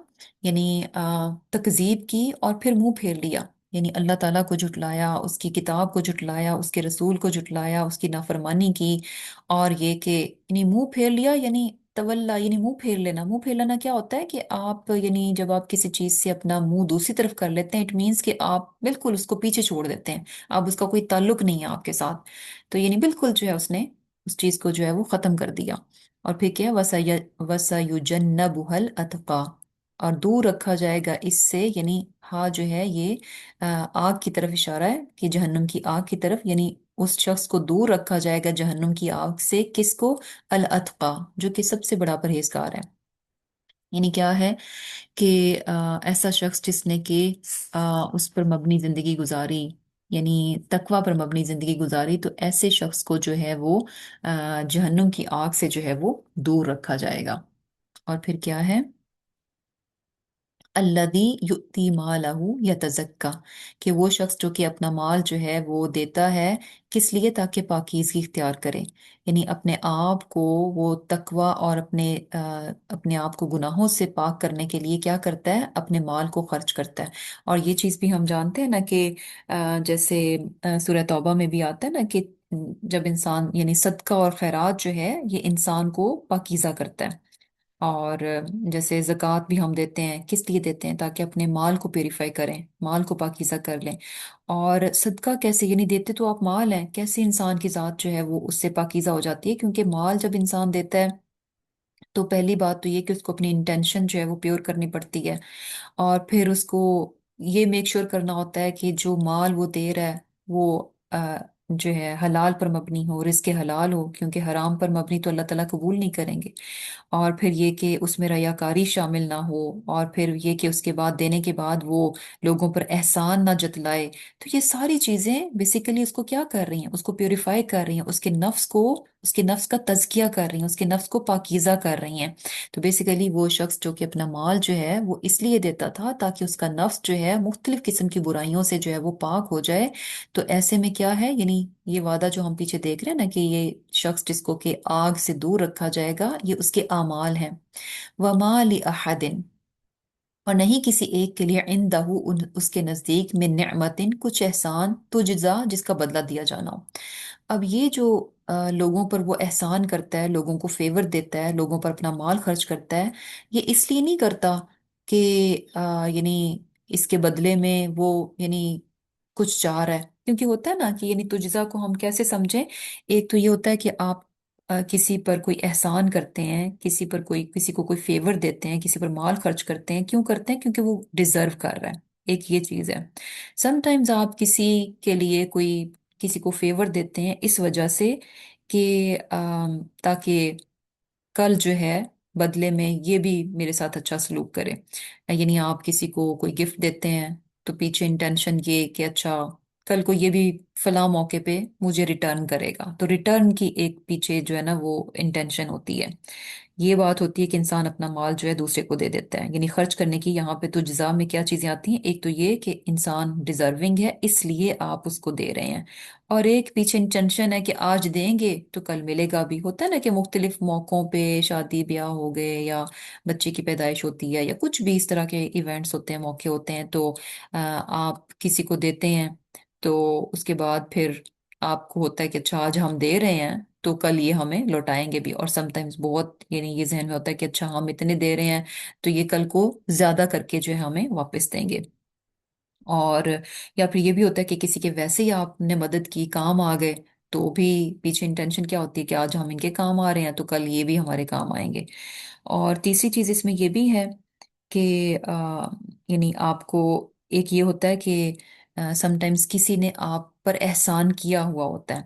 یعنی تکذیب کی اور پھر منہ پھیر لیا، یعنی اللہ تعالیٰ کو جھٹلایا، اس کی کتاب کو جھٹلایا، اس کے رسول کو جھٹلایا، اس کی نافرمانی کی، اور یہ کہ یعنی منہ پھیر لیا، یعنی تولا یعنی منہ پھیر لینا۔ منہ پھیر لینا کیا ہوتا ہے؟ کہ آپ یعنی جب آپ کسی چیز سے اپنا منہ دوسری طرف کر لیتے ہیں، اٹ مینس کہ آپ بالکل اس کو پیچھے چھوڑ دیتے ہیں، اب اس کا کوئی تعلق نہیں ہے آپ کے ساتھ، تو یعنی بالکل جو ہے اس نے اس چیز کو جو ہے وہ ختم کر دیا۔ اور پھر کیا؟ وَسَيُجَنَّبُهَا الْأَتْقَى، اور دور رکھا جائے گا اس سے، یعنی ہاں جو ہے یہ آگ کی طرف اشارہ ہے، کہ جہنم کی آگ کی طرف، یعنی اس شخص کو دور رکھا جائے گا جہنم کی آگ سے، کس کو؟ الاتقا، جو کہ سب سے بڑا پرہیزگار ہے۔ یعنی کیا ہے؟ کہ ایسا شخص جس نے کہ اس پر مبنی زندگی گزاری، یعنی تقوی پر مبنی زندگی گزاری، تو ایسے شخص کو جو ہے وہ جہنم کی آگ سے جو ہے وہ دور رکھا جائے گا۔ اور پھر کیا ہے؟ الذی یؤتی مالہ یتزکا، کہ وہ شخص جو کہ اپنا مال جو ہے وہ دیتا ہے، کس لیے؟ تاکہ پاکیزگی اختیار کرے، یعنی اپنے آپ کو وہ تقوی اور اپنے آپ کو گناہوں سے پاک کرنے کے لیے کیا کرتا ہے؟ اپنے مال کو خرچ کرتا ہے۔ اور یہ چیز بھی ہم جانتے ہیں نا کہ جیسے سورہ توبہ میں بھی آتا ہے نا کہ جب انسان یعنی صدقہ اور خیرات جو ہے یہ انسان کو پاکیزہ کرتا ہے۔ اور جیسے زکوٰۃ بھی ہم دیتے ہیں، کس لیے دیتے ہیں؟ تاکہ اپنے مال کو پیوریفائی کریں، مال کو پاکیزہ کر لیں۔ اور صدقہ کیسے؟ یعنی دیتے تو آپ مال ہیں، کیسے انسان کی ذات جو ہے وہ اس سے پاکیزہ ہو جاتی ہے؟ کیونکہ مال جب انسان دیتا ہے تو پہلی بات تو یہ کہ اس کو اپنی انٹینشن جو ہے وہ پیور کرنی پڑتی ہے، اور پھر اس کو یہ میک شور کرنا ہوتا ہے کہ جو مال وہ دے رہا ہے وہ جو ہے حلال پر مبنی ہو، رزق حلال ہو، کیونکہ حرام پر مبنی تو اللہ تعالیٰ قبول نہیں کریں گے۔ اور پھر یہ کہ اس میں ریاکاری شامل نہ ہو، اور پھر یہ کہ اس کے بعد دینے کے بعد وہ لوگوں پر احسان نہ جتلائے۔ تو یہ ساری چیزیں بیسیکلی اس کو کیا کر رہی ہیں؟ اس کو پیوریفائی کر رہی ہیں، اس کے نفس کو، اس کے نفس کا تزکیہ کر رہی ہیں، اس کے نفس کو پاکیزہ کر رہی ہیں۔ تو بیسیکلی وہ شخص جو کہ اپنا مال جو ہے وہ اس لیے دیتا تھا تاکہ اس کا نفس جو ہے مختلف قسم کی برائیوں سے جو ہے وہ پاک ہو جائے۔ تو ایسے میں کیا ہے؟ یعنی یہ وعدہ جو ہم پیچھے دیکھ رہے ہیں نا کہ یہ شخص جس کو کہ آگ سے دور رکھا جائے گا، یہ اس کے اعمال ہیں۔ وَمَا لِأَحَدٍ، اور نہیں کسی ایک کے لیے، عندہ اس کے نزدیک، من نعمتن، کچھ احسان، تجزا، جس کا بدلہ دیا جانا ہو۔ اب یہ جو لوگوں پر وہ احسان کرتا ہے، لوگوں کو فیور دیتا ہے، لوگوں پر اپنا مال خرچ کرتا ہے، یہ اس لیے نہیں کرتا کہ یعنی اس کے بدلے میں وہ یعنی کچھ چاہ رہا ہے، کیونکہ ہوتا ہے نا کہ یعنی تجزا کو ہم کیسے سمجھیں؟ ایک تو یہ ہوتا ہے کہ آپ کسی پر کوئی احسان کرتے ہیں، کسی پر کوئی، کسی کو کوئی فیور دیتے ہیں، کسی پر مال خرچ کرتے ہیں، کیوں کرتے ہیں؟ کیونکہ وہ ڈیزرو کر رہا ہے، ایک یہ چیز ہے۔ سم ٹائمز آپ کسی کے لیے کوئی کسی کو فیور دیتے ہیں اس وجہ سے کہ تاکہ کل جو ہے بدلے میں یہ بھی میرے ساتھ اچھا سلوک کرے. یعنی آپ کسی کو کوئی گفٹ دیتے ہیں تو پیچھے انٹینشن یہ کہ اچھا کل کو یہ بھی فلاں موقع پہ مجھے ریٹرن کرے گا، تو ریٹرن کی ایک پیچھے جو ہے نا وہ انٹینشن ہوتی ہے. یہ بات ہوتی ہے کہ انسان اپنا مال جو ہے دوسرے کو دے دیتا ہے، یعنی خرچ کرنے کی. یہاں پہ تو جزا میں کیا چیزیں آتی ہیں؟ ایک تو یہ کہ انسان ڈیزرونگ ہے اس لیے آپ اس کو دے رہے ہیں، اور ایک پیچھے انٹینشن ہے کہ آج دیں گے تو کل ملے گا بھی. ہوتا ہے نا کہ مختلف موقعوں پہ شادی بیاہ ہو گئے یا بچے کی پیدائش ہوتی ہے یا کچھ بھی اس طرح کے ایونٹس ہوتے ہیں، موقع ہوتے ہیں، تو آپ کسی کو دیتے ہیں تو اس کے بعد پھر آپ کو ہوتا ہے کہ اچھا آج ہم دے رہے ہیں تو کل یہ ہمیں لوٹائیں گے بھی. اور سم ٹائمز بہت یعنی یہ ذہن میں ہوتا ہے کہ اچھا ہم اتنے دے رہے ہیں تو یہ کل کو زیادہ کر کے جو ہے ہمیں واپس دیں گے. اور یا پھر یہ بھی ہوتا ہے کہ کسی کے ویسے ہی آپ نے مدد کی، کام آ گئے، تو بھی پیچھے انٹینشن کیا ہوتی ہے کہ آج ہم ان کے کام آ رہے ہیں تو کل یہ بھی ہمارے کام آئیں گے. اور تیسری چیز اس میں یہ بھی ہے کہ یعنی آپ کو ایک یہ ہوتا ہے کہ سم ٹائمز کسی نے آپ پر احسان کیا ہوا ہوتا ہے،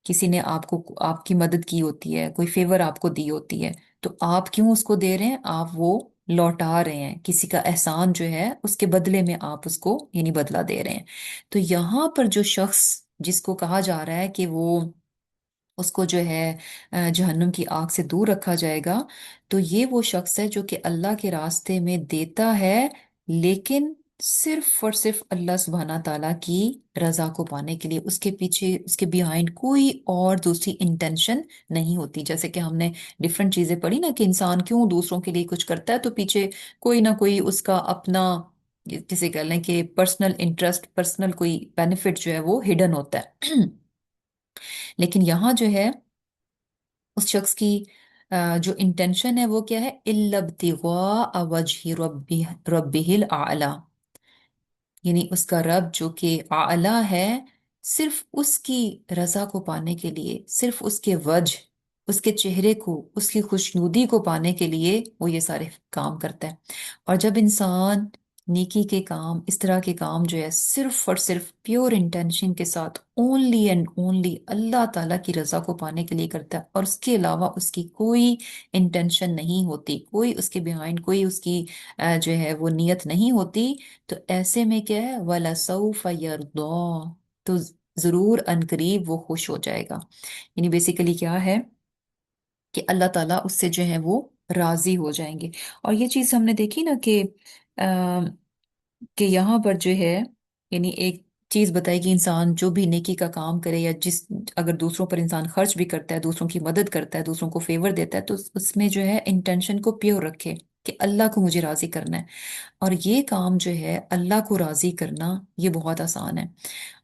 کسی نے آپ کو آپ کی مدد کی ہوتی ہے، کوئی فیور آپ کو دی ہوتی ہے، تو آپ کیوں اس کو دے رہے ہیں؟ آپ وہ لوٹا رہے ہیں، کسی کا احسان جو ہے اس کے بدلے میں آپ اس کو یعنی بدلہ دے رہے ہیں. تو یہاں پر جو شخص جس کو کہا جا رہا ہے کہ وہ اس کو جو ہے جہنم کی آگ سے دور رکھا جائے گا، تو یہ وہ شخص ہے جو کہ اللہ کے راستے میں دیتا ہے، لیکن صرف اور صرف اللہ سبحانہ تعالیٰ کی رضا کو پانے کے لیے. اس کے پیچھے اس کے بیہائنڈ کوئی اور دوسری انٹینشن نہیں ہوتی. جیسے کہ ہم نے ڈفرنٹ چیزیں پڑھی نا کہ انسان کیوں دوسروں کے لیے کچھ کرتا ہے، تو پیچھے کوئی نہ کوئی اس کا اپنا کسی کہہ لیں کہ پرسنل انٹرسٹ، پرسنل کوئی بینیفٹ جو ہے وہ ہڈن ہوتا ہے. لیکن یہاں جو ہے اس شخص کی جو انٹینشن ہے وہ کیا ہے؟ اِلَّا ابْتِغَاءَ وَجْهِ رَبِّهِ الْأَعْلَى، یعنی اس کا رب جو کہ اعلیٰ ہے، صرف اس کی رضا کو پانے کے لیے، صرف اس کے وجہ، اس کے چہرے کو، اس کی خوشنودی کو پانے کے لیے وہ یہ سارے کام کرتا ہے. اور جب انسان نیکی کے کام، اس طرح کے کام جو ہے صرف اور صرف پیور انٹینشن کے ساتھ اونلی اینڈ اونلی اللہ تعالیٰ کی رضا کو پانے کے لیے کرتا ہے، اور اس کے علاوہ اس کی کوئی انٹینشن نہیں ہوتی، کوئی اس کے بیہائنڈ کوئی اس کی جو ہے وہ نیت نہیں ہوتی، تو ایسے میں کیا ہے؟ وَلَسَوْفَ يَرْضَىٰ، تو ضرور عنقریب وہ خوش ہو جائے گا. یعنی بیسیکلی کیا ہے کہ اللہ تعالیٰ اس سے جو ہے وہ راضی ہو جائیں گے. اور یہ چیز ہم نے دیکھی نا کہ یہاں پر جو ہے یعنی ایک چیز بتائی کہ انسان جو بھی نیکی کا کام کرے یا اگر دوسروں پر انسان خرچ بھی کرتا ہے، دوسروں کی مدد کرتا ہے، دوسروں کو فیور دیتا ہے، تو اس میں جو ہے انٹینشن کو پیور رکھے کہ اللہ کو مجھے راضی کرنا ہے. اور یہ کام جو ہے اللہ کو راضی کرنا یہ بہت آسان ہے.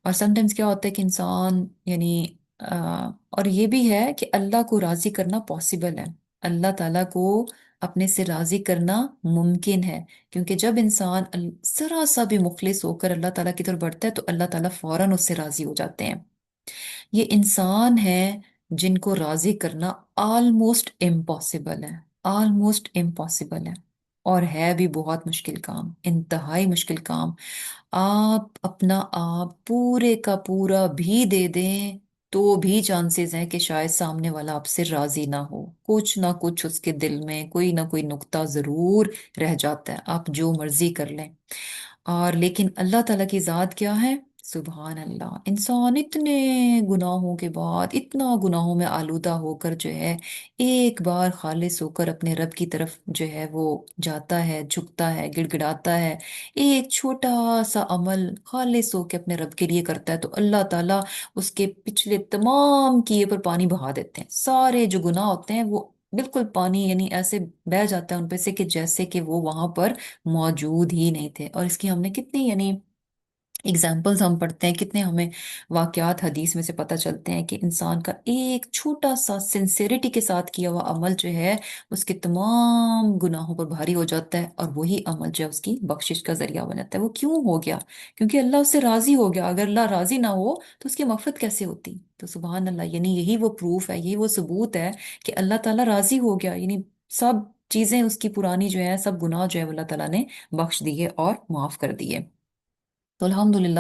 اور سم ٹائمز کیا ہوتا ہے کہ انسان یعنی اور یہ بھی ہے کہ اللہ کو راضی کرنا پاسبل ہے، اللہ تعالیٰ کو اپنے سے راضی کرنا ممکن ہے. کیونکہ جب انسان ذرا سا بھی مخلص ہو کر اللہ تعالیٰ کی طرف بڑھتا ہے تو اللہ تعالیٰ فوراً اس سے راضی ہو جاتے ہیں. یہ انسان ہے جن کو راضی کرنا آلموسٹ امپاسبل ہے، آلموسٹ امپاسبل ہے، اور ہے بھی بہت مشکل کام، انتہائی مشکل کام. آپ اپنا آپ پورے کا پورا بھی دے دیں تو بھی چانسز ہیں کہ شاید سامنے والا آپ سے راضی نہ ہو، کچھ نہ کچھ اس کے دل میں کوئی نہ کوئی نقطہ ضرور رہ جاتا ہے، آپ جو مرضی کر لیں. اور لیکن اللہ تعالیٰ کی ذات کیا ہے؟ سبحان اللہ. انسان اتنے گناہوں کے بعد، اتنا گناہوں میں آلودہ ہو کر جو ہے ایک بار خالص ہو کر اپنے رب کی طرف جو ہے وہ جاتا ہے، جھکتا ہے، گڑ گڑاتا ہے، ایک چھوٹا سا عمل خالص ہو کے اپنے رب کے لیے کرتا ہے، تو اللہ تعالیٰ اس کے پچھلے تمام کیے پر پانی بہا دیتے ہیں. سارے جو گناہ ہوتے ہیں وہ بالکل پانی یعنی ایسے بہہ جاتا ہے ان پہ سے کہ جیسے کہ وہ وہاں پر موجود ہی نہیں تھے. اور اس کی ہم نے کتنی یعنی اگزامپلز ہم پڑھتے ہیں، کتنے ہمیں واقعات حدیث میں سے پتہ چلتے ہیں کہ انسان کا ایک چھوٹا سا سنسیریٹی کے ساتھ کیا ہوا عمل جو ہے اس کے تمام گناہوں پر بھاری ہو جاتا ہے، اور وہی عمل جو ہے اس کی بخشش کا ذریعہ بن جاتا ہے. وہ کیوں ہو گیا؟ کیونکہ اللہ اس سے راضی ہو گیا. اگر اللہ راضی نہ ہو تو اس کی مغفرت کیسے ہوتی؟ تو سبحان اللہ، یعنی یہی وہ پروف ہے، یہی وہ ثبوت ہے کہ اللہ تعالیٰ راضی ہو گیا. یعنی سب چیزیں اس کی پرانی جو ہے، سب گناہ جو ہے وہ اللہ تعالیٰ نے بخش دیے اور معاف کر دیے. تو الحمدللہ.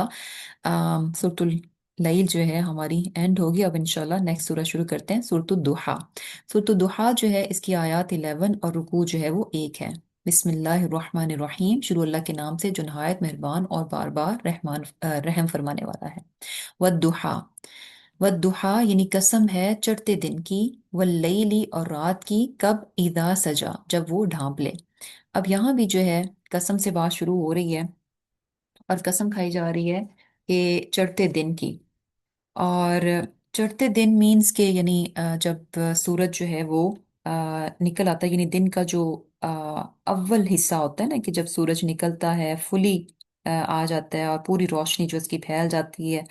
لیل جو ہے ہماری اینڈ ہوگی، اب انشاءاللہ نیکسٹ سورہ شروع کرتے ہیں، سورۃ الضحیٰ۔ سورۃ الضحیٰ جو ہے اس کی آیات 11 اور رکوع جو ہے وہ 1 ہے۔ بسم اللہ الرحمن الرحیم، شروع اللہ کے نام سے جو نہایت مہربان اور بار بار رحم فرمانے والا ہے۔ والضحیٰ، والضحیٰ یعنی قسم ہے چڑھتے دن کی، واللیلی اور رات کی، کب اذا سجا جب وہ ڈھانپ لے۔ اب یہاں بھی جو ہے قسم سے بات شروع ہو رہی ہے اور قسم کھائی جا رہی ہے کہ چڑھتے دن کی، اور چڑھتے دن مینس کے یعنی جب سورج جو ہے وہ نکل آتا ہے، یعنی دن کا جو اول حصہ ہوتا ہے نا، کہ جب سورج نکلتا ہے فلی آ جاتا ہے اور پوری روشنی جو اس کی پھیل جاتی ہے،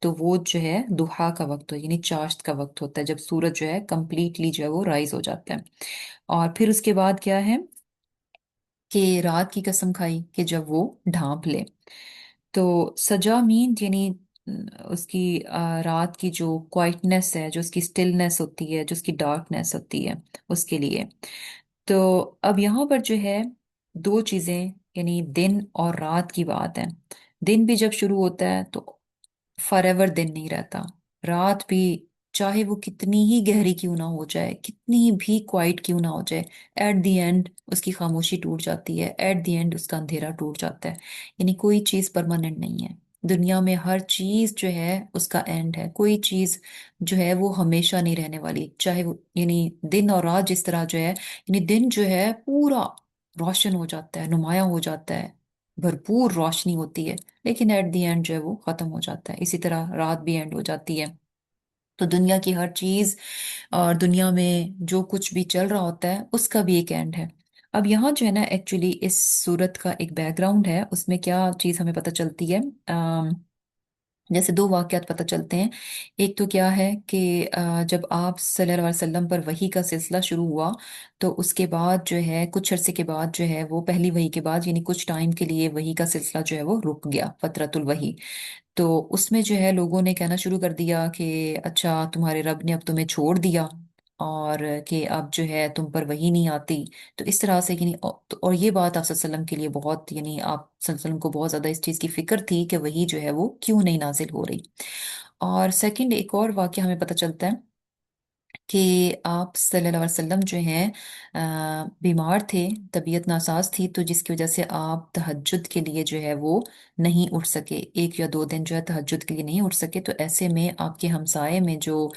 تو وہ جو ہے دوحا کا وقت ہو، یعنی چاشت کا وقت ہوتا ہے، جب سورج جو ہے کمپلیٹلی جو ہے وہ رائز ہو جاتا ہے۔ اور پھر اس کے بعد کیا ہے کہ رات کی قسم کھائی کہ جب وہ ڈھانپ لے۔ تو سجا مین یعنی اس کی رات کی جو کوائٹنس ہے، جو اس کی سٹلنس ہوتی ہے، جو اس کی ڈارکنس ہوتی ہے، اس کے لیے۔ تو اب یہاں پر جو ہے دو چیزیں، یعنی دن اور رات کی بات ہے۔ دن بھی جب شروع ہوتا ہے تو فار ایور دن نہیں رہتا، رات بھی چاہے وہ کتنی ہی گہری کیوں نہ ہو جائے، کتنی بھی کوائٹ کیوں نہ ہو جائے، ایٹ دی اینڈ اس کی خاموشی ٹوٹ جاتی ہے، ایٹ دی اینڈ اس کا اندھیرا ٹوٹ جاتا ہے۔ یعنی کوئی چیز پرماننٹ نہیں ہے دنیا میں، ہر چیز جو ہے اس کا اینڈ ہے، کوئی چیز جو ہے وہ ہمیشہ نہیں رہنے والی، چاہے وہ یعنی دن اور رات جس طرح جو ہے، یعنی دن جو ہے پورا روشن ہو جاتا ہے، نمایاں ہو جاتا ہے، بھرپور روشنی ہوتی ہے، لیکن ایٹ دی اینڈ جو ہے وہ ختم ہو جاتا ہے، اسی طرح رات بھی اینڈ ہو جاتی ہے۔ تو دنیا کی ہر چیز اور دنیا میں جو کچھ بھی چل رہا ہوتا ہے اس کا بھی ایک اینڈ ہے۔ اب یہاں جو ہے نا ایکچولی اس صورت کا ایک بیک گراؤنڈ ہے، اس میں کیا چیز ہمیں پتہ چلتی ہے، جیسے دو واقعات پتہ چلتے ہیں۔ ایک تو کیا ہے کہ جب آپ صلی اللہ علیہ وسلم پر وحی کا سلسلہ شروع ہوا تو اس کے بعد جو ہے کچھ عرصے کے بعد جو ہے وہ پہلی وحی کے بعد یعنی کچھ ٹائم کے لیے وحی کا سلسلہ جو ہے وہ رک گیا، فترۃ الوحی۔ تو اس میں جو ہے لوگوں نے کہنا شروع کر دیا کہ اچھا تمہارے رب نے اب تمہیں چھوڑ دیا، اور کہ اب جو ہے تم پر وحی نہیں آتی۔ تو اس طرح سے یعنی اور یہ بات آپ صلی اللہ علیہ وسلم کے لیے بہت، یعنی آپ صلی اللہ علیہ وسلم کو بہت زیادہ اس چیز کی فکر تھی کہ وحی جو ہے وہ کیوں نہیں نازل ہو رہی۔ اور سیکنڈ ایک اور واقعہ ہمیں پتہ چلتا ہے کہ آپ صلی اللہ علیہ وسلم جو ہیں بیمار تھے، طبیعت ناساز تھی، تو جس کی وجہ سے آپ تہجد کے لیے جو ہے وہ نہیں اٹھ سکے، 1 یا 2 دن جو ہے تہجد کے لیے نہیں اٹھ سکے۔ تو ایسے میں آپ کے ہمسائے میں جو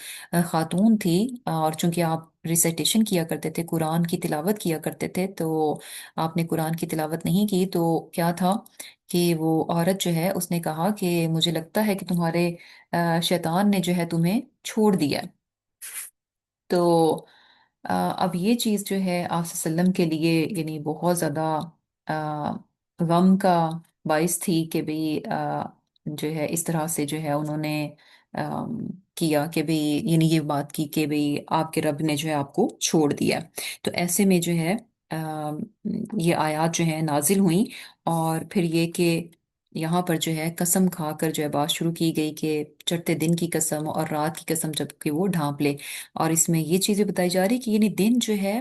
خاتون تھی، اور چونکہ آپ ریسائٹیشن کیا کرتے تھے، قرآن کی تلاوت کیا کرتے تھے، تو آپ نے قرآن کی تلاوت نہیں کی، تو کیا تھا کہ وہ عورت جو ہے اس نے کہا کہ مجھے لگتا ہے کہ تمہارے شیطان نے جو ہے تمہیں چھوڑ دیا ہے۔ تو اب یہ چیز جو ہے آپ صلی اللہ علیہ وسلم کے لیے یعنی بہت زیادہ آ، غم کا باعث تھی کہ بھی جو ہے اس طرح سے جو ہے انہوں نے آم، کیا کہ بھی یعنی یہ بات کی کہ بھی آپ کے رب نے جو ہے آپ کو چھوڑ دیا۔ تو ایسے میں جو ہے آم، یہ آیات جو ہے نازل ہوئیں، اور پھر یہ کہ یہاں پر جو ہے قسم کھا کر جو ہے بات شروع کی گئی کہ چڑھتے دن کی قسم اور رات کی قسم جب کہ وہ ڈھانپ لے۔ اور اس میں یہ چیزیں بتائی جا رہی کہ یعنی دن جو ہے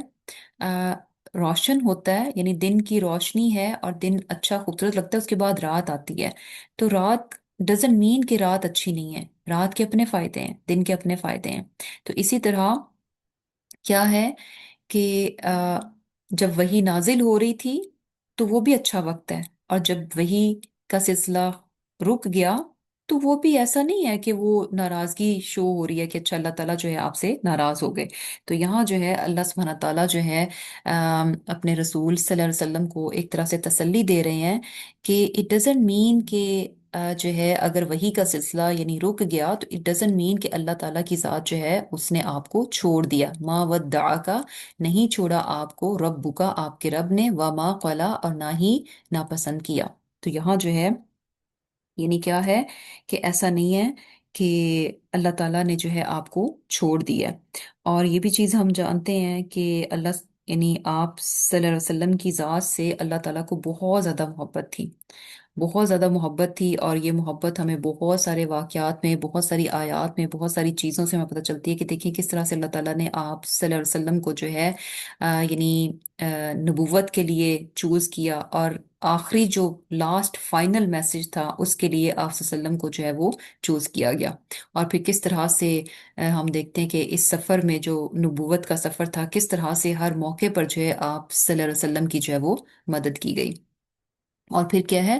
آ، روشن ہوتا ہے، یعنی دن کی روشنی ہے اور دن اچھا خوبصورت لگتا ہے، اس کے بعد رات آتی ہے۔ تو رات ڈزنٹ مین کہ رات اچھی نہیں ہے، رات کے اپنے فائدے ہیں، دن کے اپنے فائدے ہیں۔ تو اسی طرح کیا ہے کہ جب وہی نازل ہو رہی تھی تو وہ بھی اچھا وقت ہے، اور جب وہی کا سلسلہ رک گیا تو وہ بھی ایسا نہیں ہے کہ وہ ناراضگی شو ہو رہی ہے کہ اچھا اللہ تعالیٰ جو ہے آپ سے ناراض ہو گئے۔ تو یہاں جو ہے اللہ سبحانہ تعالیٰ جو ہے اپنے رسول صلی اللہ علیہ وسلم کو ایک طرح سے تسلی دے رہے ہیں کہ اٹ ڈزنٹ مین کہ جو ہے اگر وہی کا سلسلہ یعنی رک گیا تو اٹ ڈزنٹ مین کہ اللہ تعالیٰ کی ذات جو ہے اس نے آپ کو چھوڑ دیا۔ ما ودعک، نہیں چھوڑا آپ کو، ربک آپ کے رب نے، وما قلا اور نہ ہی ناپسند کیا۔ تو یہاں جو ہے یعنی کیا ہے کہ ایسا نہیں ہے کہ اللہ تعالیٰ نے جو ہے آپ کو چھوڑ دیا۔ اور یہ بھی چیز ہم جانتے ہیں کہ اللہ یعنی آپ صلی اللہ علیہ وسلم کی ذات سے اللہ تعالیٰ کو بہت زیادہ محبت تھی، بہت زیادہ محبت تھی، اور یہ محبت ہمیں بہت سارے واقعات میں، بہت ساری آیات میں، بہت ساری چیزوں سے ہمیں پتہ چلتی ہے کہ دیکھیں کس طرح سے اللہ تعالیٰ نے آپ صلی اللہ علیہ وسلم کو جو ہے یعنی نبوت کے لیے چوز کیا، اور آخری جو لاسٹ فائنل میسج تھا اس کے لیے آپ صلی اللہ علیہ وسلم کو جو ہے وہ چوز کیا گیا۔ اور پھر کس طرح سے ہم دیکھتے ہیں کہ اس سفر میں جو نبوت کا سفر تھا، کس طرح سے ہر موقع پر جو ہے آپ صلی اللہ علیہ وسلم کی جو ہے وہ مدد کی گئی۔ اور پھر کیا ہے،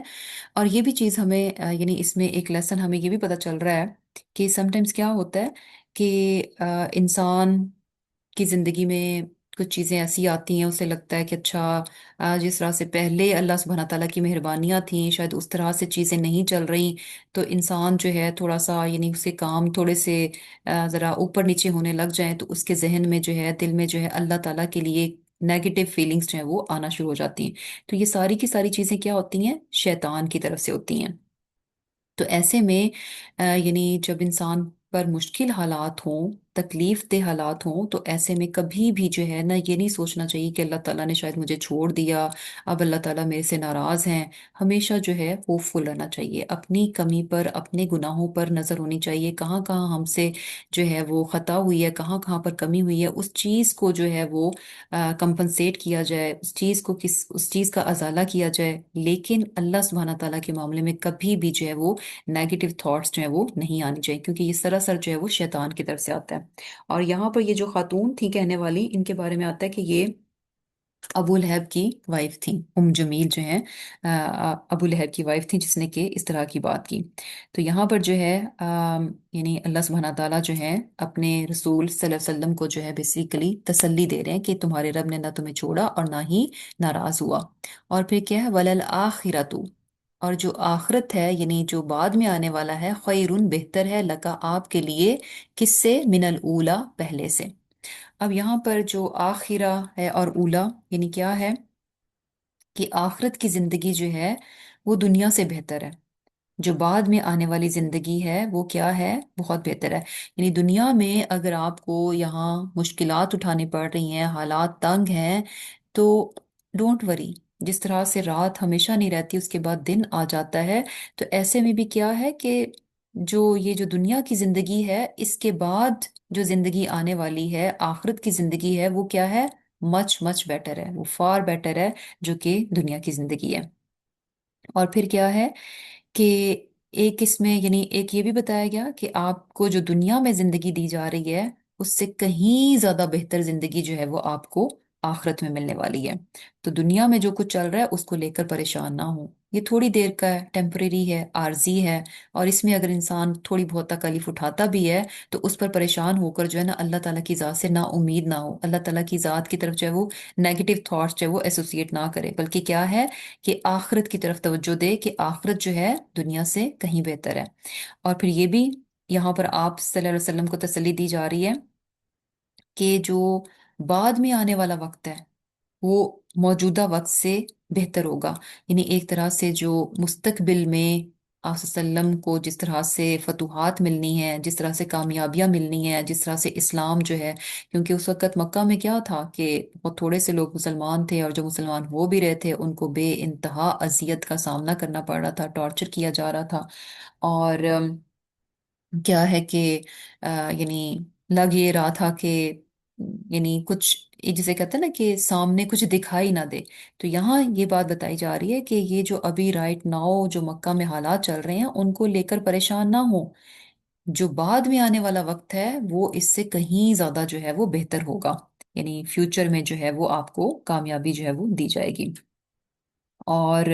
اور یہ بھی چیز ہمیں یعنی اس میں ایک لیسن ہمیں یہ بھی پتہ چل رہا ہے کہ سم ٹائمز کیا ہوتا ہے کہ انسان کی زندگی میں کچھ چیزیں ایسی آتی ہیں، اسے لگتا ہے کہ اچھا جس طرح سے پہلے اللہ سبحانہ تعالیٰ کی مہربانیاں تھیں شاید اس طرح سے چیزیں نہیں چل رہی، تو انسان جو ہے تھوڑا سا یعنی اس کے کام تھوڑے سے ذرا اوپر نیچے ہونے لگ جائیں تو اس کے ذہن میں جو ہے، دل میں جو ہے، اللہ تعالیٰ کے لیے نیگیٹو فیلنگس جو ہیں وہ آنا شروع ہو جاتی ہیں۔ تو یہ ساری کی ساری چیزیں کیا ہوتی ہیں؟ شیطان کی طرف سے ہوتی ہیں۔ تو ایسے میں یعنی جب انسان پر مشکل حالات ہوں، تکلیف دہ حالات ہوں، تو ایسے میں کبھی بھی جو ہے نا یہ نہیں سوچنا چاہیے کہ اللہ تعالیٰ نے شاید مجھے چھوڑ دیا، اب اللہ تعالیٰ میرے سے ناراض ہیں۔ ہمیشہ جو ہے ہوپ فل رہنا چاہیے، اپنی کمی پر، اپنے گناہوں پر نظر ہونی چاہیے، کہاں کہاں ہم سے جو ہے وہ خطا ہوئی ہے، کہاں کہاں پر کمی ہوئی ہے، اس چیز کو جو ہے وہ کمپنسیٹ کیا جائے، اس چیز کو اس چیز کا ازالہ کیا جائے، لیکن اللہ سبحانہ تعالیٰ کے معاملے میں کبھی بھی جو ہے وہ نیگیٹو تھاٹس جو ہے وہ نہیں آنی چاہیے، کیونکہ یہ سراسر جو ہے وہ شیطان کی طرف سے آتا ہے۔ اور یہاں پر یہ جو خاتون تھی کہنے والی، ان کے بارے میں آتا ہے کہ یہ ابو لہب کی وائف تھی، جمیل جو ہیں ابو لہب کی وائف تھی، جس نے کہ اس طرح کی بات کی۔ تو یہاں پر جو ہے یعنی اللہ سبحانہ تعالیٰ جو ہے اپنے رسول صلی اللہ علیہ وسلم کو جو ہے بیسیکلی تسلی دے رہے ہیں کہ تمہارے رب نے نہ تمہیں چھوڑا اور نہ ہی ناراض ہوا۔ اور پھر کیا ہے، وللآخرۃ، اور جو آخرت ہے یعنی جو بعد میں آنے والا ہے، خیرun، بہتر ہے، لکا، آپ کے لیے، کس سے، من الاولا، پہلے سے۔ اب یہاں پر جو آخرہ ہے اور اولا یعنی کیا ہے کہ آخرت کی زندگی جو ہے وہ دنیا سے بہتر ہے، جو بعد میں آنے والی زندگی ہے وہ کیا ہے، بہت بہتر ہے۔ یعنی دنیا میں اگر آپ کو یہاں مشکلات اٹھانی پڑ رہی ہیں، حالات تنگ ہیں، تو ڈونٹ وری، جس طرح سے رات ہمیشہ نہیں رہتی، اس کے بعد دن آ جاتا ہے، تو ایسے میں بھی کیا ہے کہ یہ جو دنیا کی زندگی ہے، اس کے بعد جو زندگی آنے والی ہے، آخرت کی زندگی ہے، وہ کیا ہے، مچ مچ بیٹر ہے، وہ فار بیٹر ہے جو کہ دنیا کی زندگی ہے۔ اور پھر کیا ہے کہ ایک اس میں یعنی ایک یہ بھی بتایا گیا کہ آپ کو جو دنیا میں زندگی دی جا رہی ہے، اس سے کہیں زیادہ بہتر زندگی جو ہے وہ آپ کو آخرت میں ملنے والی ہے۔ تو دنیا میں جو کچھ چل رہا ہے اس کو لے کر پریشان نہ ہو، یہ تھوڑی دیر کا ہے، ٹیمپریری ہے، عارضی ہے، اور اس میں اگر انسان تھوڑی بہت تکلیف اٹھاتا بھی ہے تو اس پر پریشان ہو کر جو ہے نا اللہ تعالیٰ کی ذات سے نا امید نہ ہو، اللہ تعالیٰ کی ذات کی طرف جو ہے وہ نیگیٹو تھاٹس جو ہے وہ ایسوسیٹ نہ کرے، بلکہ کیا ہے کہ آخرت کی طرف توجہ دے کہ آخرت جو ہے دنیا سے کہیں بہتر ہے۔ اور پھر یہ بھی یہاں پر آپ صلی اللہ علیہ وسلم کو تسلی دی جا رہی ہے کہ جو بعد میں آنے والا وقت ہے وہ موجودہ وقت سے بہتر ہوگا۔ یعنی ایک طرح سے جو مستقبل میں آپ صلی اللہ علیہ وسلم کو جس طرح سے فتوحات ملنی ہیں، جس طرح سے کامیابیاں ملنی ہیں، جس طرح سے اسلام جو ہے، کیونکہ اس وقت مکہ میں کیا تھا کہ بہت تھوڑے سے لوگ مسلمان تھے، اور جو مسلمان ہو بھی رہے تھے ان کو بے انتہا اذیت کا سامنا کرنا پڑ رہا تھا، ٹارچر کیا جا رہا تھا۔ اور کیا ہے کہ یعنی لگ یہ رہا تھا کہ یعنی کچھ جسے کہتے ہیں نا کہ سامنے کچھ دکھائی نہ دے۔ تو یہاں یہ بات بتائی جا رہی ہے کہ یہ جو ابھی رائٹ ناؤ جو مکہ میں حالات چل رہے ہیں ان کو لے کر پریشان نہ ہو، جو بعد میں آنے والا وقت ہے وہ اس سے کہیں زیادہ جو ہے وہ بہتر ہوگا، یعنی فیوچر میں جو ہے وہ آپ کو کامیابی جو ہے وہ دی جائے گی۔ اور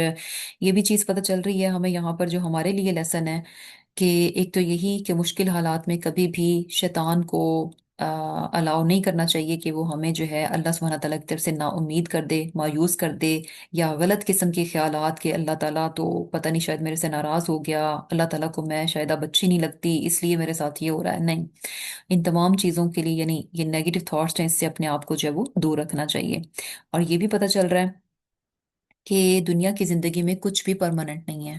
یہ بھی چیز پتہ چل رہی ہے ہمیں یہاں پر جو ہمارے لیے لیسن ہے کہ ایک تو یہی کہ مشکل حالات میں کبھی بھی شیطان کو الاؤ نہیں کرنا چاہیے کہ وہ ہمیں جو ہے اللہ سبحانہ تعالیٰ کی طرف سے نا امید کر دے، مایوس کر دے، یا غلط قسم کے خیالات کہ اللہ تعالیٰ تو پتہ نہیں شاید میرے سے ناراض ہو گیا، اللہ تعالیٰ کو میں شاید اب اچھی نہیں لگتی اس لیے میرے ساتھ یہ ہو رہا ہے، نہیں۔ ان تمام چیزوں کے لیے یعنی یہ نیگیٹو تھاٹس ہیں، اس سے اپنے آپ کو جو ہے وہ دور رکھنا چاہیے۔ اور یہ بھی پتہ چل رہا ہے کہ دنیا کی زندگی میں کچھ بھی پرماننٹ نہیں ہے،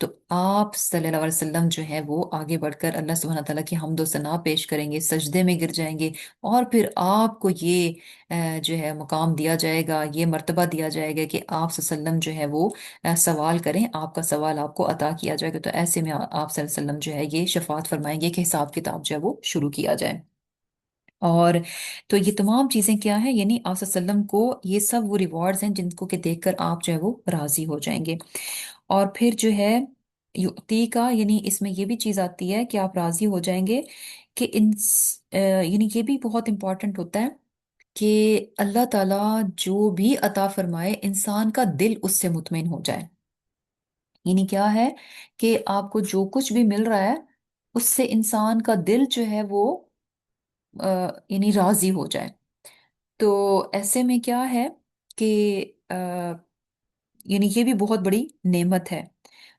تو آپ صلی اللہ علیہ وسلم جو ہے وہ آگے بڑھ کر اللہ سبحانہ تعالیٰ کی حمد و ثنا پیش کریں گے، سجدے میں گر جائیں گے، اور پھر آپ کو یہ جو ہے مقام دیا جائے گا، یہ مرتبہ دیا جائے گا کہ آپ صلی اللہ علیہ وسلم جو ہے وہ سوال کریں، آپ کا سوال آپ کو عطا کیا جائے گا۔ تو ایسے میں آپ صلی اللہ علیہ وسلم جو ہے یہ شفاعت فرمائیں گے کہ حساب کتاب جو ہے وہ شروع کیا جائے۔ اور تو یہ تمام چیزیں کیا ہیں، یعنی آپ صلی اللہ علیہ وسلم کو یہ سب وہ ریوارڈز ہیں جن کو کہ دیکھ کر آپ جو ہے وہ راضی ہو جائیں گے۔ اور پھر جو ہے یؤتی کا، یعنی اس میں یہ بھی چیز آتی ہے کہ آپ راضی ہو جائیں گے کہ یعنی یہ بھی بہت امپورٹنٹ ہوتا ہے کہ اللہ تعالیٰ جو بھی عطا فرمائے انسان کا دل اس سے مطمئن ہو جائے۔ یعنی کیا ہے کہ آپ کو جو کچھ بھی مل رہا ہے اس سے انسان کا دل جو ہے وہ یعنی راضی ہو جائے۔ تو ایسے میں کیا ہے کہ یعنی یہ بھی بہت بڑی نعمت ہے۔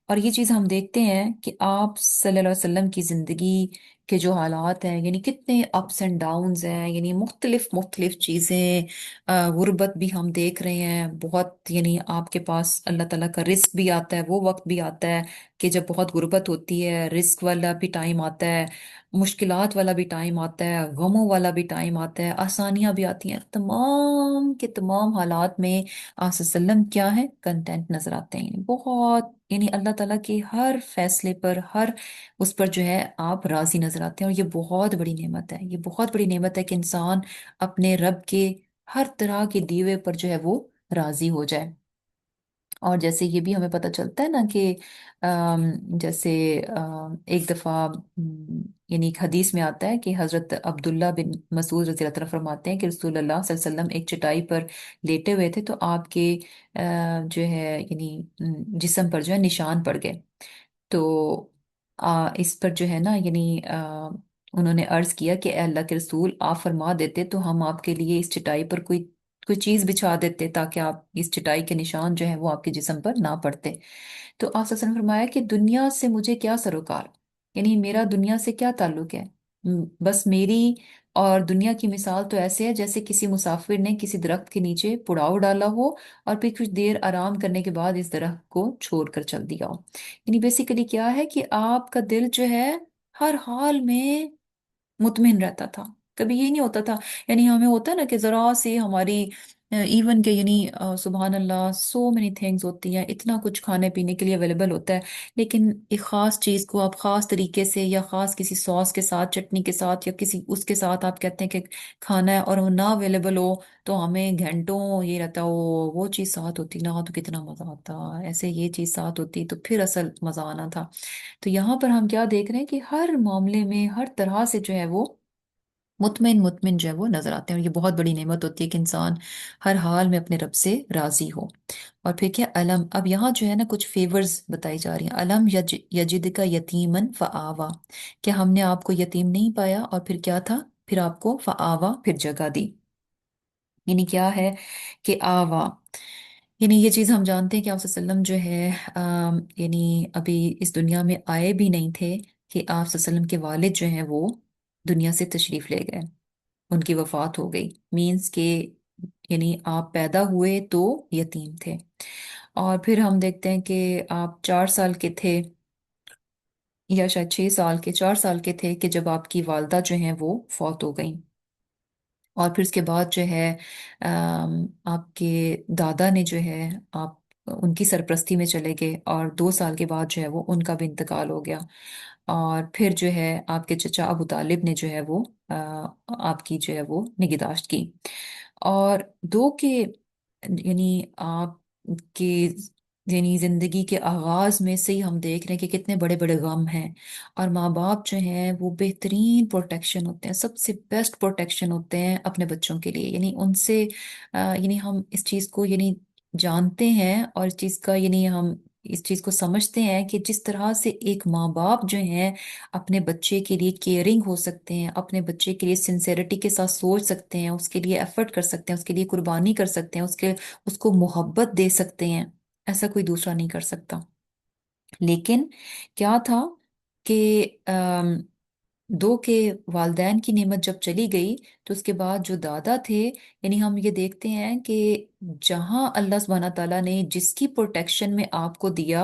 اور یہ چیز ہم دیکھتے ہیں کہ آپ صلی اللہ علیہ وسلم کی زندگی کے جو حالات ہیں، یعنی کتنے اپس اینڈ ڈاؤنز ہیں، یعنی مختلف مختلف چیزیں، غربت بھی ہم دیکھ رہے ہیں بہت، یعنی آپ کے پاس اللہ تعالیٰ کا رزق بھی آتا ہے، وہ وقت بھی آتا ہے کہ جب بہت غربت ہوتی ہے، رزق والا بھی ٹائم آتا ہے، مشکلات والا بھی ٹائم آتا ہے، غموں والا بھی ٹائم آتا ہے، آسانیاں بھی آتی ہیں، تمام کے تمام حالات میں آپ صلی اللہ علیہ وسلم کیا ہے، کنٹینٹ نظر آتے ہیں، بہت، یعنی اللہ تعالیٰ کے ہر فیصلے پر، ہر اس پر جو ہے آپ راضی نظر آتے ہیں۔ اور یہ بہت بڑی نعمت ہے، یہ بہت بڑی نعمت ہے کہ انسان اپنے رب کے ہر طرح کے دیوے پر جو ہے وہ راضی ہو جائے۔ اور جیسے یہ بھی ہمیں پتہ چلتا ہے نا کہ جیسے ایک دفعہ یعنی ایک حدیث میں آتا ہے کہ حضرت عبداللہ بن مسعود رضی اللہ عنہ فرماتے ہیں کہ رسول اللہ صلی اللہ علیہ وسلم ایک چٹائی پر لیٹے ہوئے تھے، تو آپ کے جو ہے یعنی جسم پر جو ہے نشان پڑ گئے۔ تو اس پر جو ہے نا یعنی انہوں نے عرض کیا کہ اے اللہ کے رسول، آپ فرما دیتے تو ہم آپ کے لیے اس چٹائی پر کوئی کوئی چیز بچھا دیتے تاکہ آپ اس چٹائی کے نشان جو ہے وہ آپ کے جسم پر نہ پڑتے۔ تو آپ صلی اللہ علیہ وسلم نے فرمایا کہ دنیا سے مجھے کیا سروکار، یعنی میرا دنیا سے کیا تعلق ہے، بس میری اور دنیا کی مثال تو ایسے ہے جیسے کسی مسافر نے کسی درخت کے نیچے پڑاؤ ڈالا ہو اور پھر کچھ دیر آرام کرنے کے بعد اس درخت کو چھوڑ کر چل دیا ہو۔ یعنی بیسیکلی کیا ہے کہ آپ کا دل جو ہے ہر حال میں مطمئن رہتا تھا، کبھی یہ نہیں ہوتا تھا، یعنی ہمیں ہوتا ہے نا کہ ذرا سی ہماری ایون کہ یعنی سبحان اللہ سو مینی تھنگز ہوتی ہیں، اتنا کچھ کھانے پینے کے لیے اویلیبل ہوتا ہے، لیکن ایک خاص چیز کو آپ خاص طریقے سے یا خاص کسی سوس کے ساتھ، چٹنی کے ساتھ یا کسی اس کے ساتھ آپ کہتے ہیں کہ کھانا ہے اور وہ نہ اویلیبل ہو تو ہمیں گھنٹوں یہ رہتا وہ چیز ساتھ ہوتی نہ تو کتنا مزہ آتا، ایسے یہ چیز ساتھ ہوتی تو پھر اصل مزہ آنا تھا۔ تو یہاں پر ہم کیا دیکھ رہے ہیں کہ ہر معاملے میں ہر طرح سے جو ہے وہ مطمئن مطمئن جو ہے وہ نظر آتے ہیں، اور یہ بہت بڑی نعمت ہوتی ہے کہ انسان ہر حال میں اپنے رب سے راضی ہو۔ اور پھر کیا علم، اب یہاں جو ہے نا کچھ فیورز بتائی جا رہی ہیں، علم یجد کا یتیمن فآوا، کہ ہم نے آپ کو یتیم نہیں پایا اور پھر کیا تھا، پھر آپ کو فآوا، پھر جگہ دی۔ یعنی کیا ہے کہ آوا، یعنی یہ چیز ہم جانتے ہیں کہ آپ صلی اللہ علیہ وسلم جو ہے یعنی ابھی اس دنیا میں آئے بھی نہیں تھے کہ آپ صلی اللہ علیہ وسلم کے والد جو ہیں وہ دنیا سے تشریف لے گئے، ان کی وفات ہو گئی، مینس کہ یعنی آپ پیدا ہوئے تو یتیم تھے۔ اور پھر ہم دیکھتے ہیں کہ آپ 4 سال کے تھے یا شاید 6 سال کے، 4 سال کے تھے کہ جب آپ کی والدہ جو ہیں وہ فوت ہو گئیں۔ اور پھر اس کے بعد جو ہے آپ کے دادا نے جو ہے آپ ان کی سرپرستی میں چلے گئے، اور 2 سال کے بعد جو ہے وہ ان کا بھی انتقال ہو گیا۔ اور پھر جو ہے آپ کے چچا ابو طالب نے جو ہے وہ آپ کی جو ہے وہ نگہداشت کی۔ اور دو کے یعنی آپ کے یعنی زندگی کے آغاز میں سے ہی ہم دیکھ رہے ہیں کہ کتنے بڑے بڑے غم ہیں، اور ماں باپ جو ہیں وہ بہترین پروٹیکشن ہوتے ہیں، سب سے بیسٹ پروٹیکشن ہوتے ہیں اپنے بچوں کے لیے، یعنی ان سے یعنی ہم اس چیز کو یعنی جانتے ہیں، اور اس چیز کا یعنی ہم اس چیز کو سمجھتے ہیں کہ جس طرح سے ایک ماں باپ جو ہیں اپنے بچے کے لیے کیئرنگ ہو سکتے ہیں، اپنے بچے کے لیے سنسیریٹی کے ساتھ سوچ سکتے ہیں، اس کے لیے ایفرٹ کر سکتے ہیں، اس کے لیے قربانی کر سکتے ہیں، اس کو محبت دے سکتے ہیں، ایسا کوئی دوسرا نہیں کر سکتا۔ لیکن کیا تھا کہ دو کے والدین کی نعمت جب چلی گئی تو اس کے بعد جو دادا تھے، یعنی ہم یہ دیکھتے ہیں کہ جہاں اللہ سبحانہ تعالیٰ نے جس کی پروٹیکشن میں آپ کو دیا،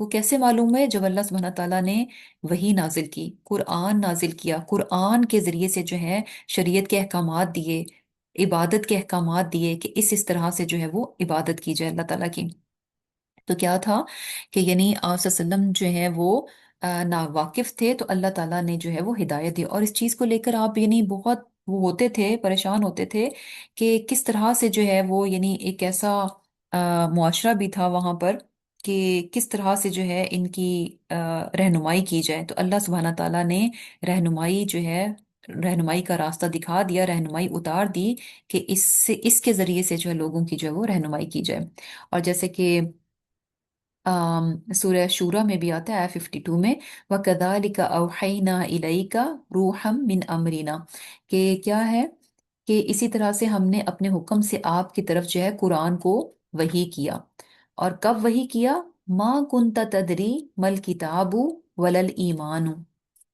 وہ کیسے معلوم ہے؟ جب اللہ سبحانہ تعالیٰ نے وحی نازل کی، قرآن نازل کیا، قرآن کے ذریعے سے جو ہے شریعت کے احکامات دیے، عبادت کے احکامات دیے کہ اس طرح سے جو ہے وہ عبادت کی جائے اللہ تعالیٰ کی. تو کیا تھا کہ یعنی آپ صلی اللہ علیہ وسلم جو ہے وہ ناواقف تھے، تو اللہ تعالیٰ نے جو ہے وہ ہدایت دی. اور اس چیز کو لے کر آپ یعنی بہت وہ ہوتے تھے، پریشان ہوتے تھے کہ کس طرح سے جو ہے وہ یعنی ایک ایسا معاشرہ بھی تھا وہاں پر کہ کس طرح سے جو ہے ان کی رہنمائی کی جائے. تو اللہ سبحانہ تعالیٰ نے رہنمائی جو ہے، رہنمائی کا راستہ دکھا دیا، رہنمائی اتار دی کہ اس کے ذریعے سے جو ہے لوگوں کی جو ہے وہ رہنمائی کی جائے. اور جیسے کہ سورہ شورہ میں بھی آتا ہے 52 میں، وَكَذَلِكَ أَوْحَيْنَا إِلَيْكَ رُوحًا مِّنْ أَمْرِنَا، کہ کیا ہے کہ اسی طرح سے ہم نے اپنے حکم سے آپ کی طرف جو ہے قرآن کو وحی کیا. اور کب وحی کیا؟ مَا كُنْتَ تَدْرِي مَا الْكِتَابُ وَلَا الْإِيمَانُ،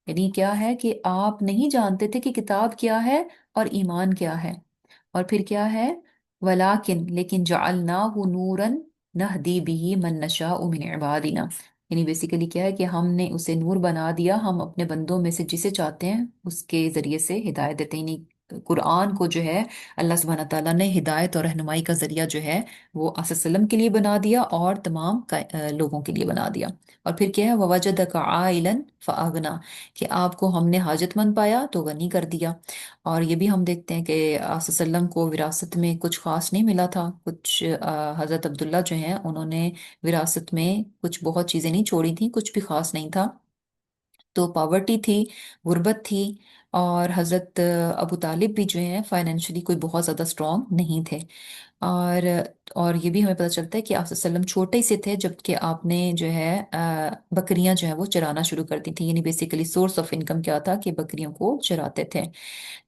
یعنی کیا ہے کہ آپ نہیں جانتے تھے کہ کتاب کیا ہے اور ایمان کیا ہے. اور پھر کیا ہے؟ ولیکن لیکن جعلناہ نورا نہدی بھی من نشاء من عبادنا، یعنی بیسیکلی کیا ہے کہ ہم نے اسے نور بنا دیا، ہم اپنے بندوں میں سے جسے چاہتے ہیں اس کے ذریعے سے ہدایت دیتے ہیں. یعنی قرآن کو جو ہے اللہ سبحانہ تعالیٰ نے ہدایت اور رہنمائی کا ذریعہ جو ہے وہ آصف وسلم کے لیے بنا دیا اور تمام لوگوں کے لیے بنا دیا. اور پھر کیا ہے؟ وَوَجَدَكَ عَائِلًا فَأَغْنَا، کہ آپ کو ہم نے حاجت مند پایا تو غنی کر دیا. اور یہ بھی ہم دیکھتے ہیں کہ آپ صلی اللہ علیہ وسلم کو وراثت میں کچھ خاص نہیں ملا تھا. کچھ حضرت عبداللہ جو ہیں انہوں نے وراثت میں کچھ بہت چیزیں نہیں چھوڑی تھیں، کچھ بھی خاص نہیں تھا. تو پاورٹی تھی، غربت تھی. اور حضرت ابو طالب بھی جو ہیں فائنینشلی کوئی بہت زیادہ اسٹرانگ نہیں تھے. اور اور یہ بھی ہمیں پتہ چلتا ہے کہ آپ صلی اللہ علیہ وسلم چھوٹے ہی سے تھے جب کہ آپ نے جو ہے بکریاں جو ہے وہ چرانا شروع کر دی تھیں. یعنی بیسیکلی سورس آف انکم کیا تھا کہ بکریوں کو چراتے تھے.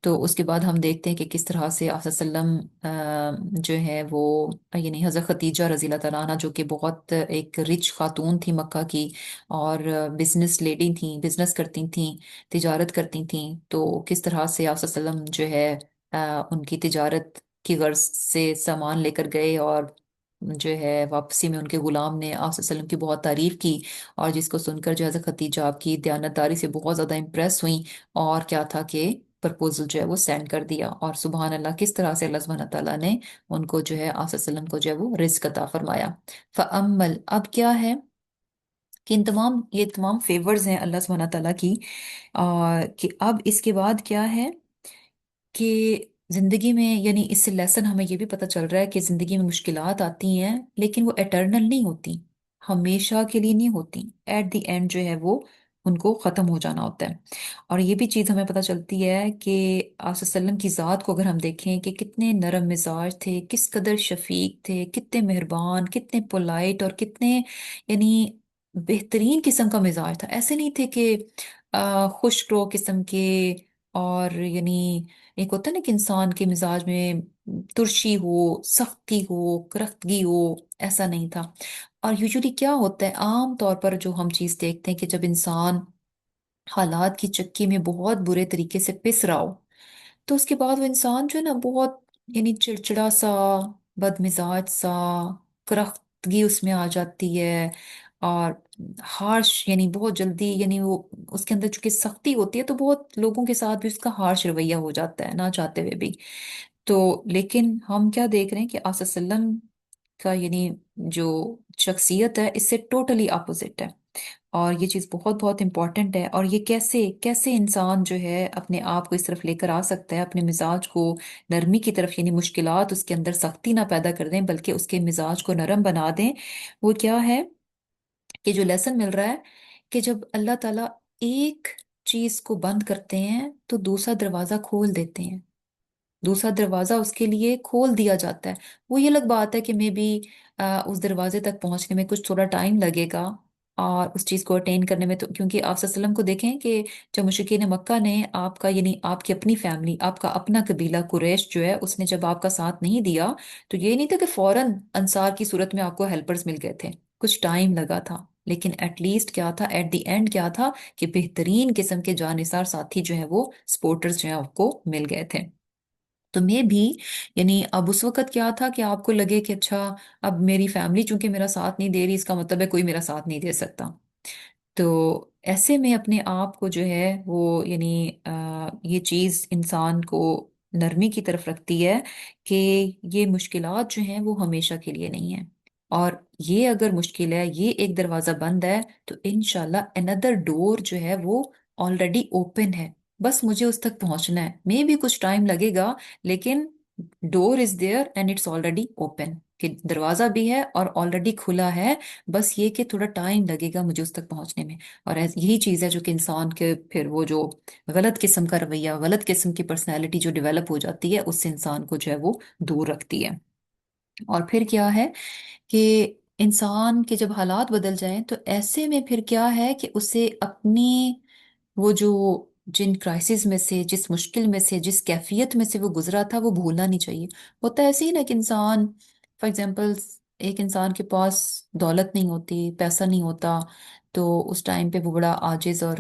تو اس کے بعد ہم دیکھتے ہیں کہ کس طرح سے آپ صلی اللہ علیہ وسلم جو ہے وہ یعنی حضرت ختیجہ رضی اللہ تعالیٰ عنہ جو کہ بہت ایک رچ خاتون تھی مکہ کی، اور بزنس لیڈی تھیں، بزنس کرتی تھیں، تجارت کرتی تھیں. تو کس طرح سے آپ صلی اللہ علیہ وسلم جو ہے ان کی تجارت کی غرض سے سامان لے کر گئے، اور جو ہے واپسی میں ان کے غلام نے آپ صلی اللہ علیہ وسلم کی بہت تعریف کی، اور جس کو سن کر جو حضرت ختیجہ آپ کی دیانتداری سے بہت زیادہ امپریس ہوئیں. اور کیا تھا کہ پرپوزل جو ہے وہ سینڈ کر دیا. اور سبحان اللہ کس طرح سے اللہ سبحانہ تعالیٰ نے ان کو جو ہے آپ صلی اللہ علیہ وسلم کو جو ہے وہ رزق عطا فرمایا. فَأَمَّلْ، اب کیا ہے کہ یہ تمام فیورز ہیں اللہ سبحانہ تعالیٰ کی. کہ اب اس کے بعد کیا ہے کہ زندگی میں یعنی اس سے لیسن ہمیں یہ بھی پتہ چل رہا ہے کہ زندگی میں مشکلات آتی ہیں لیکن وہ ایٹرنل نہیں ہوتی، ہمیشہ کے لیے نہیں ہوتی. ایٹ دی اینڈ جو ہے وہ ان کو ختم ہو جانا ہوتا ہے. اور یہ بھی چیز ہمیں پتہ چلتی ہے کہ آپ صلی اللہ علیہ وسلم کی ذات کو اگر ہم دیکھیں کہ کتنے نرم مزاج تھے، کس قدر شفیق تھے، کتنے مہربان، کتنے پولائٹ، اور کتنے یعنی بہترین قسم کا مزاج تھا. ایسے نہیں تھے کہ خشک رو قسم کے، اور یعنی ایک ہوتا ہے نا کہ انسان کے مزاج میں ترشی ہو، سختی ہو، کرختگی ہو، ایسا نہیں تھا. اور یوجولی کیا ہوتا ہے عام طور پر جو ہم چیز دیکھتے ہیں کہ جب انسان حالات کی چکی میں بہت برے طریقے سے پس رہا ہو، تو اس کے بعد وہ انسان جو ہے نا بہت یعنی چڑچڑا سا، بد مزاج سا، کرختگی اس میں آ جاتی ہے. اور ہارش یعنی بہت جلدی یعنی وہ اس کے اندر چونکہ سختی ہوتی ہے تو بہت لوگوں کے ساتھ بھی اس کا ہارش رویہ ہو جاتا ہے نہ چاہتے ہوئے بھی. تو لیکن ہم کیا دیکھ رہے ہیں کہ آصف صلی اللہ علیہ وسلم کا یعنی جو شخصیت ہے اس سے ٹوٹلی اپوزٹ ہے. اور یہ چیز بہت بہت امپورٹنٹ ہے. اور یہ کیسے کیسے انسان جو ہے اپنے آپ کو اس طرف لے کر آ سکتا ہے، اپنے مزاج کو نرمی کی طرف، یعنی مشکلات اس کے اندر سختی نہ پیدا کر دیں بلکہ اس کے مزاج کو نرم بنا دیں. وہ کیا ہے کہ جو لیسن مل رہا ہے کہ جب اللہ تعالیٰ ایک چیز کو بند کرتے ہیں تو دوسرا دروازہ کھول دیتے ہیں، دوسرا دروازہ اس کے لیے کھول دیا جاتا ہے. وہ یہ الگ بات ہے کہ میں بھی اس دروازے تک پہنچنے میں کچھ تھوڑا ٹائم لگے گا، اور اس چیز کو اٹین کرنے میں. تو کیونکہ آپ صلی اللہ علیہ وسلم کو دیکھیں کہ جب مشرکین مکہ نے آپ کا یعنی آپ کی اپنی فیملی، آپ کا اپنا قبیلہ قریش جو ہے اس نے جب آپ کا ساتھ نہیں دیا تو یہ نہیں تھا کہ فوراً انصار کی صورت میں آپ کو ہیلپرز مل گئے تھے، کچھ ٹائم لگا تھا. لیکن ایٹ لیسٹ کیا تھا، ایٹ دی اینڈ کیا تھا کہ بہترین قسم کے جانثار ساتھی جو ہیں وہ سپورٹرز جو ہیں آپ کو مل گئے تھے. تو میں بھی یعنی اب اس وقت کیا تھا کہ آپ کو لگے کہ اچھا اب میری فیملی چونکہ میرا ساتھ نہیں دے رہی، اس کا مطلب ہے کوئی میرا ساتھ نہیں دے سکتا. تو ایسے میں اپنے آپ کو جو ہے وہ یعنی یہ چیز انسان کو نرمی کی طرف رکھتی ہے کہ یہ مشکلات جو ہیں وہ ہمیشہ کے لیے نہیں ہیں. اور یہ اگر مشکل ہے، یہ ایک دروازہ بند ہے، تو انشاءاللہ اندر ڈور جو ہے وہ آلریڈی اوپن ہے. بس مجھے اس تک پہنچنا ہے، میں بھی کچھ ٹائم لگے گا، لیکن door is there and it's already open, کہ دروازہ بھی ہے اور آلریڈی کھلا ہے. بس یہ کہ تھوڑا ٹائم لگے گا مجھے اس تک پہنچنے میں. اور یہی چیز ہے جو کہ انسان کے پھر وہ جو غلط قسم کا رویہ، غلط قسم کی پرسنالٹی جو ڈیولپ ہو جاتی ہے، اس سے انسان کو جو ہے وہ دور رکھتی ہے. اور پھر کیا ہے کہ انسان کے جب حالات بدل جائیں تو ایسے میں پھر کیا ہے کہ اسے اپنی وہ جو جن کرائسس میں سے، جس مشکل میں سے، جس کیفیت میں سے وہ گزرا تھا، وہ بھولنا نہیں چاہیے. ہوتا ہے ایسے ہی نا کہ انسان فار ایگزامپل ایک انسان کے پاس دولت نہیں ہوتی، پیسہ نہیں ہوتا، تو اس ٹائم پہ وہ بڑا عاجز اور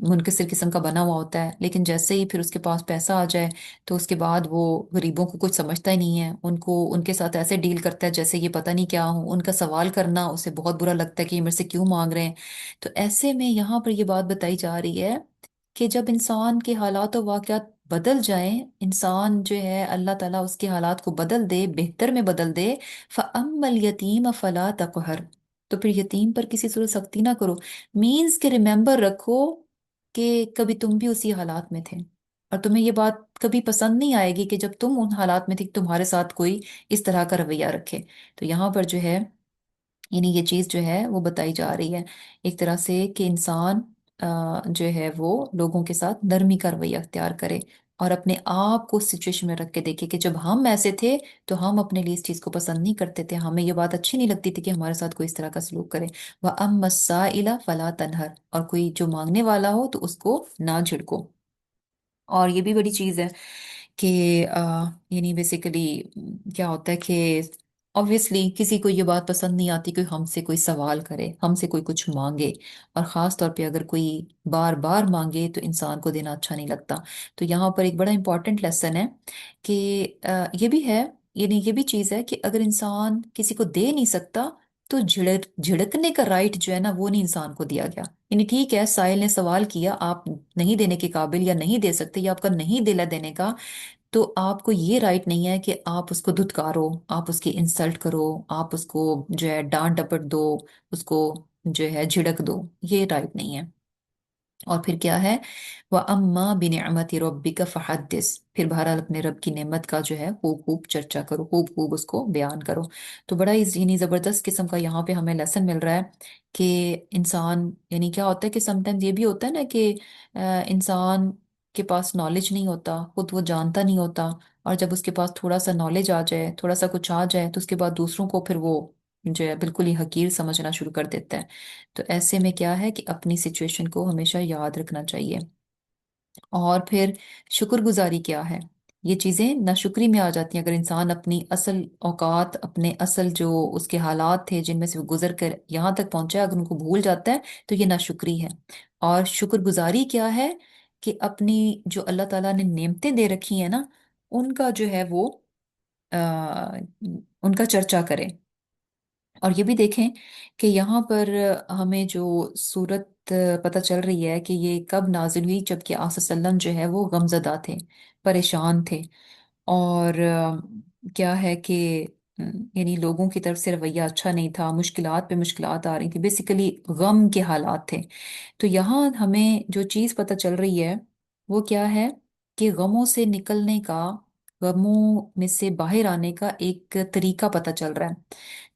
منکسر قسم کا بنا ہوا ہوتا ہے. لیکن جیسے ہی پھر اس کے پاس پیسہ آ جائے تو اس کے بعد وہ غریبوں کو کچھ سمجھتا ہی نہیں ہے، ان کے ساتھ ایسے ڈیل کرتا ہے جیسے یہ پتہ نہیں کیا ہوں. ان کا سوال کرنا اسے بہت برا لگتا ہے کہ یہ میرے سے کیوں مانگ رہے ہیں. تو ایسے میں یہاں پر یہ بات بتائی جا رہی ہے کہ جب انسان کے حالات و واقعات بدل جائیں، انسان جو ہے اللہ تعالیٰ اس کے حالات کو بدل دے، بہتر میں بدل دے. فَأَمَّا الْيَتِيمَ فَلَا تَقْهَرْ، تو پھر یتیم پر کسی صورت سختی نہ کرو. مینز کہ ریممبر رکھو کہ کبھی تم بھی اسی حالات میں تھے، اور تمہیں یہ بات کبھی پسند نہیں آئے گی کہ جب تم ان حالات میں تھی کہ تمہارے ساتھ کوئی اس طرح کا رویہ رکھے. تو یہاں پر جو ہے یعنی یہ چیز جو ہے وہ بتائی جا رہی ہے ایک طرح سے کہ انسان جو ہے وہ لوگوں کے ساتھ نرمی کا رویہ اختیار کرے، اور اپنے آپ کو اس سچویشن میں رکھ کے دیکھے کہ جب ہم ایسے تھے تو ہم اپنے لیے اس چیز کو پسند نہیں کرتے تھے، ہمیں یہ بات اچھی نہیں لگتی تھی کہ ہمارے ساتھ کوئی اس طرح کا سلوک کرے. وَأَمَّا السَّائِلَ فَلَا تَنْهَرْ، اور کوئی جو مانگنے والا ہو تو اس کو نہ جھڑکو. اور یہ بھی بڑی چیز ہے کہ یعنی بیسیکلی کیا ہوتا ہے کہ obviously کسی کو یہ بات پسند نہیں آتی کہ ہم سے کوئی سوال کرے، ہم سے کوئی کچھ مانگے، اور خاص طور پہ اگر کوئی بار بار مانگے تو انسان کو دینا اچھا نہیں لگتا. تو یہاں پر ایک بڑا امپورٹنٹ لیسن ہے کہ یہ بھی ہے، یعنی یہ بھی چیز ہے کہ اگر انسان کسی کو دے نہیں سکتا تو جھڑکنے کا رائٹ جو ہے نا وہ نہیں انسان کو دیا گیا. یعنی ٹھیک ہے سائل نے سوال کیا، آپ نہیں دینے کے قابل یا نہیں دے سکتے یا آپ کا نہیں دل ہے دینے کا، تو آپ کو یہ رائٹ نہیں ہے کہ آپ اس کو دھتکارو، آپ اس کی انسلٹ کرو، آپ اس کو جو ہے ڈانٹ ڈپٹ دو، اس کو جو ہے جھڑک دو. یہ رائٹ نہیں ہے. اور پھر کیا ہے، وَأَمَّا بِنِعْمَةِ رَبِّكَ فَحَدِّثْ، پھر بہرحال اپنے رب کی نعمت کا جو ہے خوب خوب چرچا کرو، خوب خوب اس کو بیان کرو. تو بڑا ہی یعنی زبردست قسم کا یہاں پہ ہمیں لیسن مل رہا ہے کہ انسان یعنی کیا ہوتا ہے کہ سم ٹائمز یہ بھی ہوتا ہے نا کہ انسان کے پاس نالج نہیں ہوتا، خود وہ جانتا نہیں ہوتا، اور جب اس کے پاس تھوڑا سا نالج آ جائے، تھوڑا سا کچھ آ جائے، تو اس کے بعد دوسروں کو پھر وہ جو ہے بالکل ہی حقیر سمجھنا شروع کر دیتا ہے. تو ایسے میں کیا ہے کہ اپنی سچویشن کو ہمیشہ یاد رکھنا چاہیے. اور پھر شکر گزاری کیا ہے، یہ چیزیں ناشکری میں آ جاتی ہیں اگر انسان اپنی اصل اوقات، اپنے اصل جو اس کے حالات تھے جن میں سے وہ گزر کر یہاں تک پہنچا ہے، اگر ان کو بھول جاتا ہے تو یہ ناشکری ہے. اور شکر گزاری کیا ہے کہ اپنی جو اللہ تعالیٰ نے نعمتیں دے رکھی ہیں نا، ان کا جو ہے وہ آ، ان کا چرچا کرے. اور یہ بھی دیکھیں کہ یہاں پر ہمیں جو صورت پتہ چل رہی ہے کہ یہ کب نازل ہوئی، جبکہ آصف وسلم جو ہے وہ غمزدہ تھے، پریشان تھے. اور کیا ہے کہ یعنی لوگوں کی طرف سے رویہ اچھا نہیں تھا، مشکلات پہ مشکلات آ رہی تھی، بیسیکلی غم کے حالات تھے. تو یہاں ہمیں جو چیز پتہ چل رہی ہے وہ کیا ہے کہ غموں سے نکلنے کا، غموں میں سے باہر آنے کا ایک طریقہ پتہ چل رہا ہے.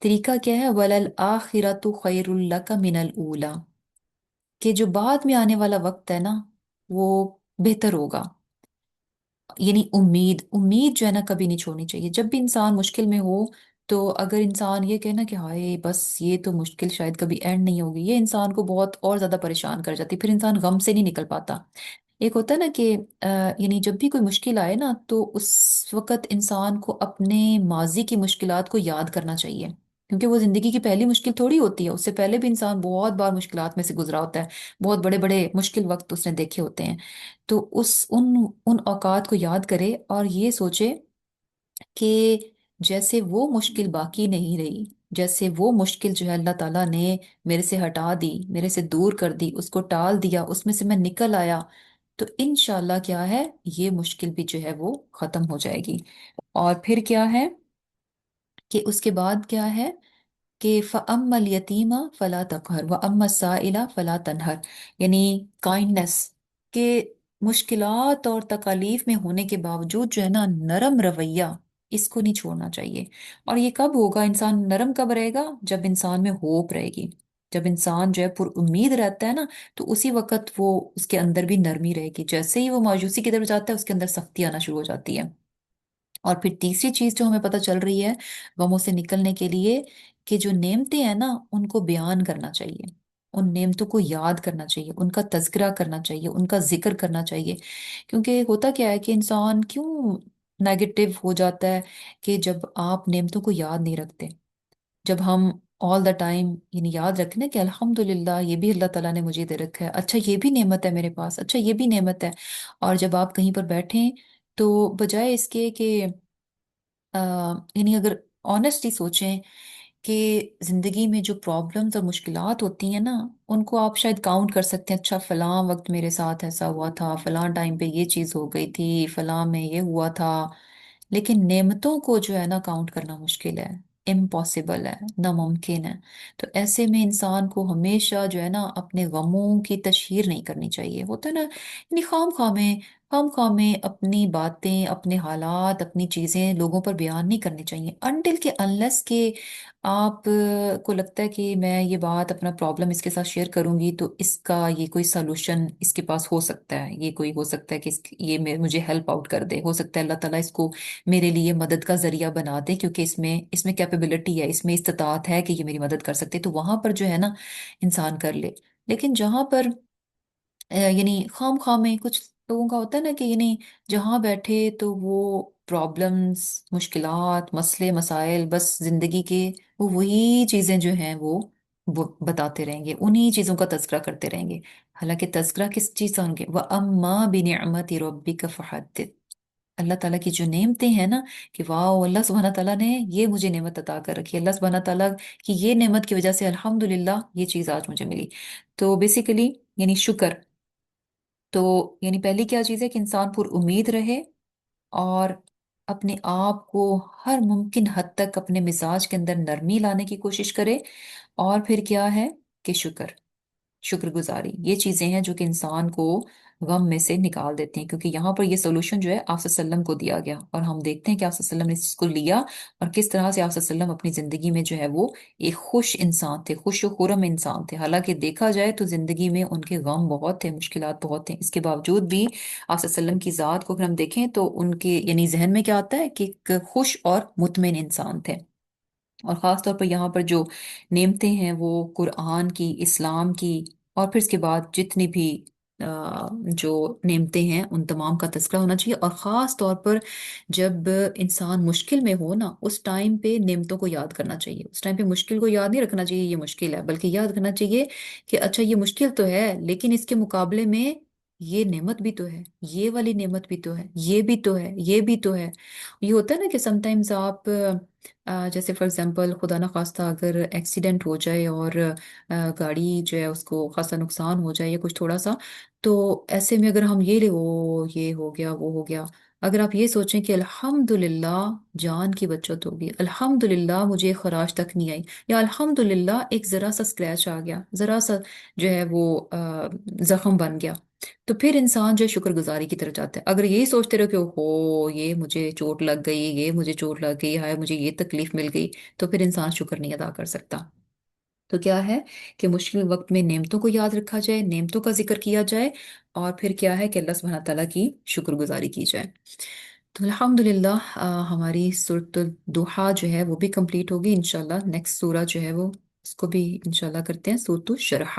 طریقہ کیا ہے، وَلَلْآخِرَةُ خَيْرٌ لَكَ مِنَ الْأُولَى، کہ جو بعد میں آنے والا وقت ہے نا وہ بہتر ہوگا. یعنی امید جو ہے نا کبھی نہیں چھوڑنی چاہیے. جب بھی انسان مشکل میں ہو تو اگر انسان یہ کہنا کہ ہائے بس یہ تو مشکل شاید کبھی اینڈ نہیں ہوگی، یہ انسان کو بہت اور زیادہ پریشان کر جاتی، پھر انسان غم سے نہیں نکل پاتا. ایک ہوتا ہے نا کہ یعنی جب بھی کوئی مشکل آئے نا تو اس وقت انسان کو اپنے ماضی کی مشکلات کو یاد کرنا چاہیے. کیونکہ وہ زندگی کی پہلی مشکل تھوڑی ہوتی ہے، اس سے پہلے بھی انسان بہت بار مشکلات میں سے گزرا ہوتا ہے، بہت بڑے بڑے مشکل وقت اس نے دیکھے ہوتے ہیں۔ تو ان اوقات کو یاد کرے اور یہ سوچے کہ جیسے وہ مشکل باقی نہیں رہی، جیسے وہ مشکل جو ہے اللہ تعالیٰ نے میرے سے ہٹا دی، میرے سے دور کر دی، اس کو ٹال دیا، اس میں سے میں نکل آیا، تو انشاءاللہ کیا ہے، یہ مشکل بھی جو ہے وہ ختم ہو جائے گی۔ اور پھر کیا ہے کہ اس کے بعد کیا ہے کہ فَأَمَّا الْيَتِيمَ فَلَا تَقْهَرْ وَأَمَّا السَّائِلَ فَلَا تَنْهَرْ، یعنی کائنڈنس کہ مشکلات اور تکالیف میں ہونے کے باوجود جو ہے نا نرم رویہ، اس کو نہیں چھوڑنا چاہیے۔ اور یہ کب ہوگا، انسان نرم کب رہے گا، جب انسان میں ہوپ رہے گی، جب انسان جو ہے پر امید رہتا ہے نا، تو اسی وقت وہ اس کے اندر بھی نرمی رہے گی۔ جیسے ہی وہ مایوسی کی طرف جاتا ہے، اس کے اندر سختی آنا شروع ہو جاتی ہے۔ اور پھر تیسری چیز جو ہمیں پتہ چل رہی ہے غموں سے نکلنے کے لیے، کہ جو نعمتیں ہیں نا ان کو بیان کرنا چاہیے، ان نعمتوں کو یاد کرنا چاہیے، ان کا تذکرہ کرنا چاہیے، ان کا ذکر کرنا چاہیے۔ کیونکہ ہوتا کیا ہے کہ انسان کیوں نیگیٹو ہو جاتا ہے، کہ جب آپ نعمتوں کو یاد نہیں رکھتے، جب ہم آل دا ٹائم یعنی یاد رکھیں نا کہ الحمدللہ یہ بھی اللہ تعالیٰ نے مجھے دے رکھا ہے، اچھا یہ بھی نعمت ہے میرے پاس، اچھا یہ بھی نعمت ہے۔ اور جب آپ کہیں پر بیٹھیں تو بجائے اس کے کہ یعنی اگر آنےسٹلی سوچیں کہ زندگی میں جو پرابلمز اور مشکلات ہوتی ہیں نا، ان کو آپ شاید کاؤنٹ کر سکتے ہیں، اچھا فلاں وقت میرے ساتھ ایسا ہوا تھا، فلاں ٹائم پہ یہ چیز ہو گئی تھی، فلاں میں یہ ہوا تھا۔ لیکن نعمتوں کو جو ہے نا کاؤنٹ کرنا مشکل ہے، امپاسبل ہے، ناممکن ہے۔ تو ایسے میں انسان کو ہمیشہ جو ہے نا اپنے غموں کی تشہیر نہیں کرنی چاہیے، ہوتا ہے نا، یعنی خام خواہ میں اپنی باتیں، اپنے حالات، اپنی چیزیں لوگوں پر بیان نہیں کرنی چاہیے، انٹل کہ انلیس کہ آپ کو لگتا ہے کہ میں یہ بات اپنا پرابلم اس کے ساتھ شیئر کروں گی تو اس کا یہ کوئی سلوشن اس کے پاس ہو سکتا ہے، یہ کوئی ہو سکتا ہے کہ یہ مجھے ہیلپ آؤٹ کر دے، ہو سکتا ہے اللہ تعالیٰ اس کو میرے لیے مدد کا ذریعہ بنا دے، کیونکہ اس میں کیپیبلٹی ہے، اس میں استطاعت ہے کہ یہ میری مدد کر سکتے، تو وہاں پر جو ہے نا انسان کر لے۔ لیکن جہاں پر یعنی خام خواہ میں کچھ لوگوں کا ہوتا ہے نا کہ یعنی جہاں بیٹھے تو وہ پرابلمز، مشکلات، مسئلے مسائل، بس زندگی کے وہی چیزیں جو ہیں وہ بتاتے رہیں گے، انہی چیزوں کا تذکرہ کرتے رہیں گے۔ حالانکہ تذکرہ کس چیز کا ہوں گے، وَأَمَّا بِنِعْمَةِ رَبِّكَ فَحَدِّثْ، اللہ تعالیٰ کی جو نعمتیں ہیں نا، کہ واہ اللہ سبحانہ تعالیٰ نے یہ مجھے نعمت عطا کر رکھی ہے، اللہ سبحانہ تعالیٰ کی یہ نعمت کی وجہ سے الحمدللہ یہ چیز آج مجھے ملی۔ تو بیسیکلی یعنی شکر، تو یعنی پہلی کیا چیز ہے کہ انسان پر امید رہے، اور اپنے آپ کو ہر ممکن حد تک اپنے مزاج کے اندر نرمی لانے کی کوشش کرے۔ اور پھر کیا ہے کہ شکر گزاری، یہ چیزیں ہیں جو کہ انسان کو غم میں سے نکال دیتی ہیں، کیونکہ یہاں پر یہ سولوشن جو ہے آپ صلی اللہ علیہ وسلم کو دیا گیا، اور ہم دیکھتے ہیں کہ آپ صلی اللہ علیہ وسلم نے اس چیز کو لیا، اور کس طرح سے آپ صلی اللہ علیہ وسلم اپنی زندگی میں جو ہے وہ ایک خوش انسان تھے، خوش و خرم انسان تھے۔ حالانکہ دیکھا جائے تو زندگی میں ان کے غم بہت تھے، مشکلات بہت تھے، اس کے باوجود بھی آپ صلی اللہ علیہ وسلم کی ذات کو اگر ہم دیکھیں تو ان کے یعنی ذہن میں کیا آتا ہے کہ ایک خوش اور مطمئن انسان تھے۔ اور خاص طور پر یہاں پر جو نعمتیں ہیں وہ قرآن کی، اسلام کی، اور پھر اس کے بعد جتنی بھی جو نعمتیں ہیں ان تمام کا تذکرہ ہونا چاہیے۔ اور خاص طور پر جب انسان مشکل میں ہو نا، اس ٹائم پہ نعمتوں کو یاد کرنا چاہیے، اس ٹائم پہ مشکل کو یاد نہیں رکھنا چاہیے یہ مشکل ہے، بلکہ یاد رکھنا چاہیے کہ اچھا یہ مشکل تو ہے، لیکن اس کے مقابلے میں یہ نعمت بھی تو ہے، یہ والی نعمت بھی تو ہے، یہ بھی تو ہے، یہ بھی تو ہے۔ یہ ہوتا ہے نا کہ سم ٹائمز آپ جیسے فار ایگزامپل خدا نخواستہ اگر ایکسیڈنٹ ہو جائے اور گاڑی جو ہے اس کو خاصا نقصان ہو جائے یا کچھ تھوڑا سا، تو ایسے میں اگر ہم یہ ہو گیا وہ ہو گیا، اگر آپ یہ سوچیں کہ الحمدللہ جان کی بچت ہوگی، الحمدللہ مجھے خراش تک نہیں آئی، یا الحمدللہ ایک ذرا سا اسکریچ آ گیا، ذرا سا جو ہے وہ زخم بن گیا، تو پھر انسان جو ہے شکر گزاری کی طرف جاتا ہے۔ اگر یہی سوچتے رہو کہ ہو یہ مجھے چوٹ لگ گئی، یہ مجھے چوٹ لگ گئی، ہائے مجھے یہ تکلیف مل گئی، تو پھر انسان شکر نہیں ادا کر سکتا۔ تو کیا ہے کہ مشکل وقت میں نعمتوں کو یاد رکھا جائے، نعمتوں کا ذکر کیا جائے، اور پھر کیا ہے کہ اللہ سبحانہ تعالیٰ کی شکر گزاری کی جائے۔ تو الحمدللہ ہماری سورۃ الضحیٰ جو ہے وہ بھی کمپلیٹ ہوگی انشاءاللہ۔ نیکسٹ سورہ جو ہے وہ اس کو بھی انشاءاللہ کرتے ہیں، سورۃ الشرح۔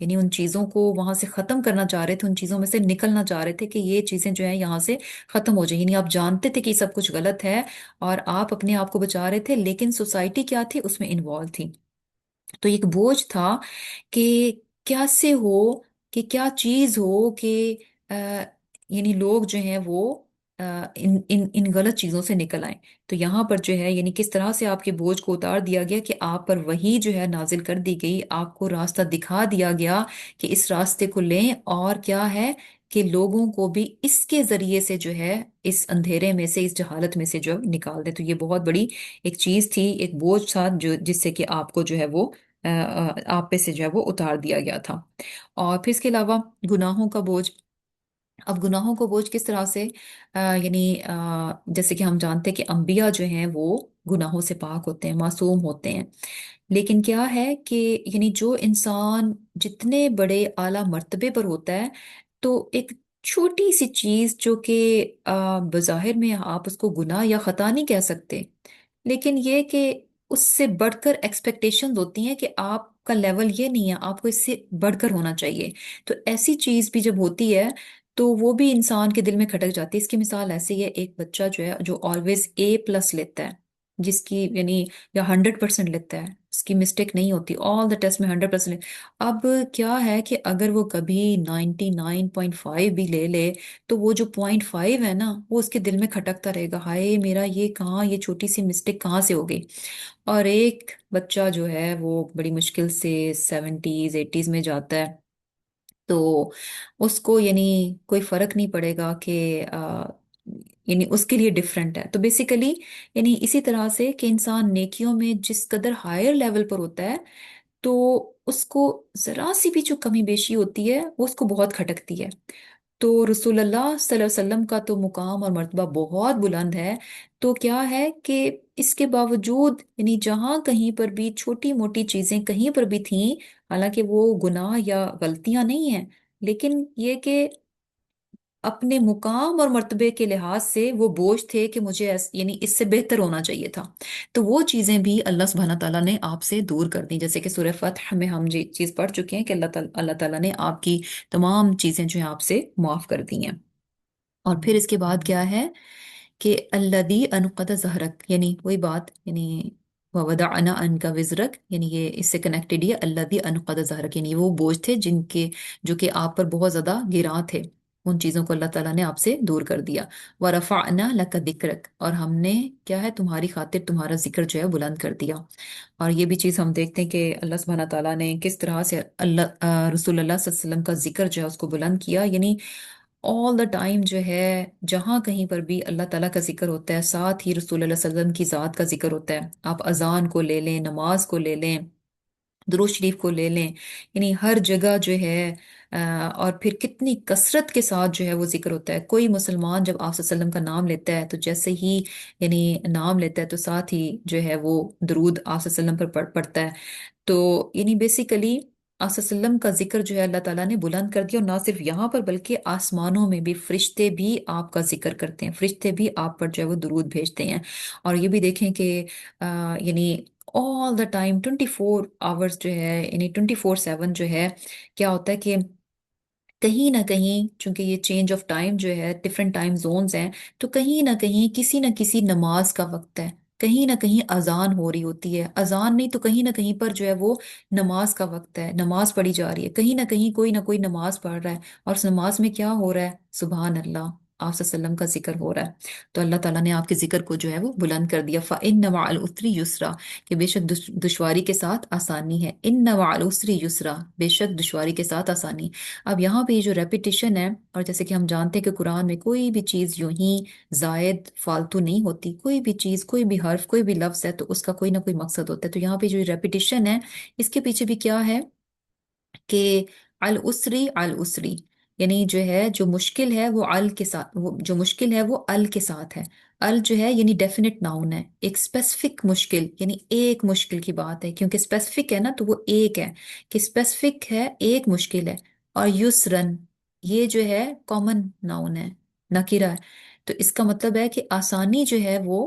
یعنی ان چیزوں کو وہاں سے ختم کرنا چاہ رہے تھے، ان چیزوں میں سے نکلنا چاہ رہے تھے کہ یہ چیزیں جو ہیں یہاں سے ختم ہو جائیں، یعنی آپ جانتے تھے کہ یہ سب کچھ غلط ہے اور آپ اپنے آپ کو بچا رہے تھے، لیکن سوسائٹی کیا تھی اس میں انوالو تھی۔ تو ایک بوجھ تھا کہ کیسے ہو، کہ کیا چیز ہو کہ آ، یعنی لوگ جو ہیں وہ ان غلط چیزوں سے نکل آئیں۔ تو یہاں پر جو ہے یعنی کس طرح سے آپ کے بوجھ کو اتار دیا گیا کہ آپ پر وہی جو ہے نازل کر دی گئی، آپ کو راستہ دکھا دیا گیا کہ اس راستے کو لیں، اور کیا ہے کہ لوگوں کو بھی اس کے ذریعے سے جو ہے اس اندھیرے میں سے، اس جہالت میں سے جو نکال دے۔ تو یہ بہت بڑی ایک چیز تھی، ایک بوجھ تھا جو جس سے کہ آپ کو جو ہے وہ آپ پہ سے جو ہے وہ اتار دیا گیا تھا۔ اور پھر اس کے علاوہ گناہوں کا بوجھ، اب گناہوں کو بوجھ کس طرح سے یعنی جیسے کہ ہم جانتے ہیں کہ انبیاء جو ہیں وہ گناہوں سے پاک ہوتے ہیں، معصوم ہوتے ہیں، لیکن کیا ہے کہ یعنی جو انسان جتنے بڑے اعلیٰ مرتبے پر ہوتا ہے، تو ایک چھوٹی سی چیز جو کہ بظاہر میں آپ اس کو گناہ یا خطا نہیں کہہ سکتے، لیکن یہ کہ اس سے بڑھ کر ایکسپیکٹیشن ہوتی ہیں کہ آپ کا لیول یہ نہیں ہے، آپ کو اس سے بڑھ کر ہونا چاہیے۔ تو ایسی چیز بھی جب ہوتی ہے تو وہ بھی انسان کے دل میں کھٹک جاتی ہے۔ اس کی مثال ایسی ہے، ایک بچہ جو ہے جو آلویز A+ لیتا ہے، جس کی یعنی یا 100% لیتا ہے، اس کی مسٹیک نہیں ہوتی، آل دا ٹیسٹ میں 100%۔ اب کیا ہے کہ اگر وہ کبھی 99.5 بھی لے لے، تو وہ جو 0.5 ہے نا، وہ اس کے دل میں کھٹکتا رہے گا، ہائے میرا یہ کہاں، یہ چھوٹی سی مسٹیک کہاں سے ہو گئی۔ اور ایک بچہ جو ہے وہ بڑی مشکل سے 70s 80s میں جاتا ہے، تو اس کو یعنی کوئی فرق نہیں پڑے گا کہ یعنی اس کے لیے ڈفرینٹ ہے۔ تو بیسیکلی یعنی اسی طرح سے کہ انسان نیکیوں میں جس قدر ہائر لیول پر ہوتا ہے، تو اس کو ذرا سی بھی جو کمی بیشی ہوتی ہے وہ اس کو بہت کھٹکتی ہے۔ تو رسول اللہ صلی اللہ علیہ وسلم کا تو مقام اور مرتبہ بہت بلند ہے، تو کیا ہے کہ اس کے باوجود یعنی جہاں کہیں پر بھی چھوٹی موٹی چیزیں کہیں پر بھی تھیں، حالانکہ وہ گناہ یا غلطیاں نہیں ہیں، لیکن یہ کہ اپنے مقام اور مرتبے کے لحاظ سے وہ بوجھ تھے کہ مجھے یعنی اس سے بہتر ہونا چاہیے تھا، تو وہ چیزیں بھی اللہ سبحانہ تعالیٰ نے آپ سے دور کر دی، جیسے کہ سورہ فتح میں ہم یہ چیز پڑھ چکے ہیں کہ اللہ تعالیٰ نے آپ کی تمام چیزیں جو ہیں آپ سے معاف کر دی ہیں۔ اور پھر اس کے بعد کیا ہے کہ الذی انقض ظہرک، یعنی وہی بات، یعنی وَوَضَعْنَا عَنْكَ وِزْرَكَ، یعنی یہ اس سے کنیکٹڈ ہے، الذی انقض ظہرک، یعنی وہ بوجھ تھے جن کے جو کہ آپ پر بہت زیادہ گراں تھے، ان چیزوں کو اللہ تعالیٰ نے آپ سے دور کر دیا۔ وَرَفَعْنَا لَكَ ذِكْرَكَ، اور ہم نے کیا ہے تمہاری خاطر تمہارا ذکر جو ہے بلند کر دیا۔ اور یہ بھی چیز ہم دیکھتے ہیں کہ اللہ سبحانہ تعالیٰ نے کس طرح سے رسول اللہ صلی اللہ علیہ وسلم کا ذکر جو ہے اس کو بلند کیا، یعنی آل دا ٹائم جو ہے جہاں کہیں پر بھی اللہ تعالیٰ کا ذکر ہوتا ہے، ساتھ ہی رسول اللہ صلی اللہ علیہ وسلم کی ذات کا ذکر ہوتا ہے۔ آپ اذان کو لے لیں، نماز کو لے لیں، درود شریف کو لے لیں، یعنی ہر جگہ جو ہے اور پھر کتنی کثرت کے ساتھ جو ہے وہ ذکر ہوتا ہے۔ کوئی مسلمان جب آپ صلی اللہ علیہ وسلم کا نام لیتا ہے، تو جیسے ہی یعنی نام لیتا ہے تو ساتھ ہی جو ہے وہ درود آپ صلی اللہ علیہ وسلم پر پڑھتا ہے۔ تو یعنی بیسیکلی آپ صلی اللہ علیہ وسلم کا ذکر جو ہے اللہ تعالیٰ نے بلند کر دیا، اور نہ صرف یہاں پر بلکہ آسمانوں میں بھی فرشتے بھی آپ کا ذکر کرتے ہیں، فرشتے بھی آپ پر جو ہے وہ درود بھیجتے ہیں۔ اور یہ بھی دیکھیں کہ یعنی آل دا ٹائم 24 آورس جو ہے، یعنی 24/7 جو ہے کیا ہوتا ہے کہ کہیں نہ کہیں، چونکہ یہ چینج آف ٹائم جو ہے، ڈفرینٹ ٹائم زونز ہیں، تو کہیں نہ کسی نماز کا وقت ہے، کہیں نہ کہیں اذان ہو رہی ہوتی ہے، اذان نہیں تو کہیں نہ کہیں پر جو ہے وہ نماز کا وقت ہے، نماز پڑھی جا رہی ہے، کہیں نہ کوئی نماز پڑھ رہا ہے، اور اس نماز میں کیا ہو رہا ہے، سبحان اللہ، آپ صلی اللہ علیہ وسلم کا ذکر ہو رہا ہے۔ تو اللہ تعالیٰ نے آپ کے ذکر کو جو ہے وہ بلند کر دیا۔ فَإِنَّ مَعَ الْعُسْرِ يُسْرًا، کہ بے شک دشواری کے ساتھ آسانی ہے، ان مع العسر یسرا، بے شک دشواری کے ساتھ آسانی۔ اب یہاں پہ یہ جو ریپیٹیشن ہے، اور جیسے کہ ہم جانتے ہیں کہ قرآن میں کوئی بھی چیز یوں ہی زائد فالتو نہیں ہوتی، کوئی بھی چیز، کوئی بھی حرف، کوئی بھی لفظ ہے تو اس کا کوئی نہ کوئی مقصد ہوتا ہے۔ تو یہاں پہ جو ریپیٹیشن ہے، اس کے پیچھے بھی کیا ہے کہ الاسری الاسری، یعنی جو ہے جو مشکل ہے وہ ال کے ساتھ، وہ جو مشکل ہے وہ ال کے ساتھ ہے۔ ال جو ہے یعنی ڈیفینٹ ناؤن ہے، ایک اسپیسیفک مشکل، یعنی ایک مشکل کی بات ہے، کیونکہ اسپیسیفک ہے نا تو وہ ایک ہے، کہ اسپیسیفک ہے، ایک مشکل ہے۔ اور یسرن، یہ جو ہے کامن ناؤن ہے، نکیرہ ہے، تو اس کا مطلب ہے کہ آسانی جو ہے وہ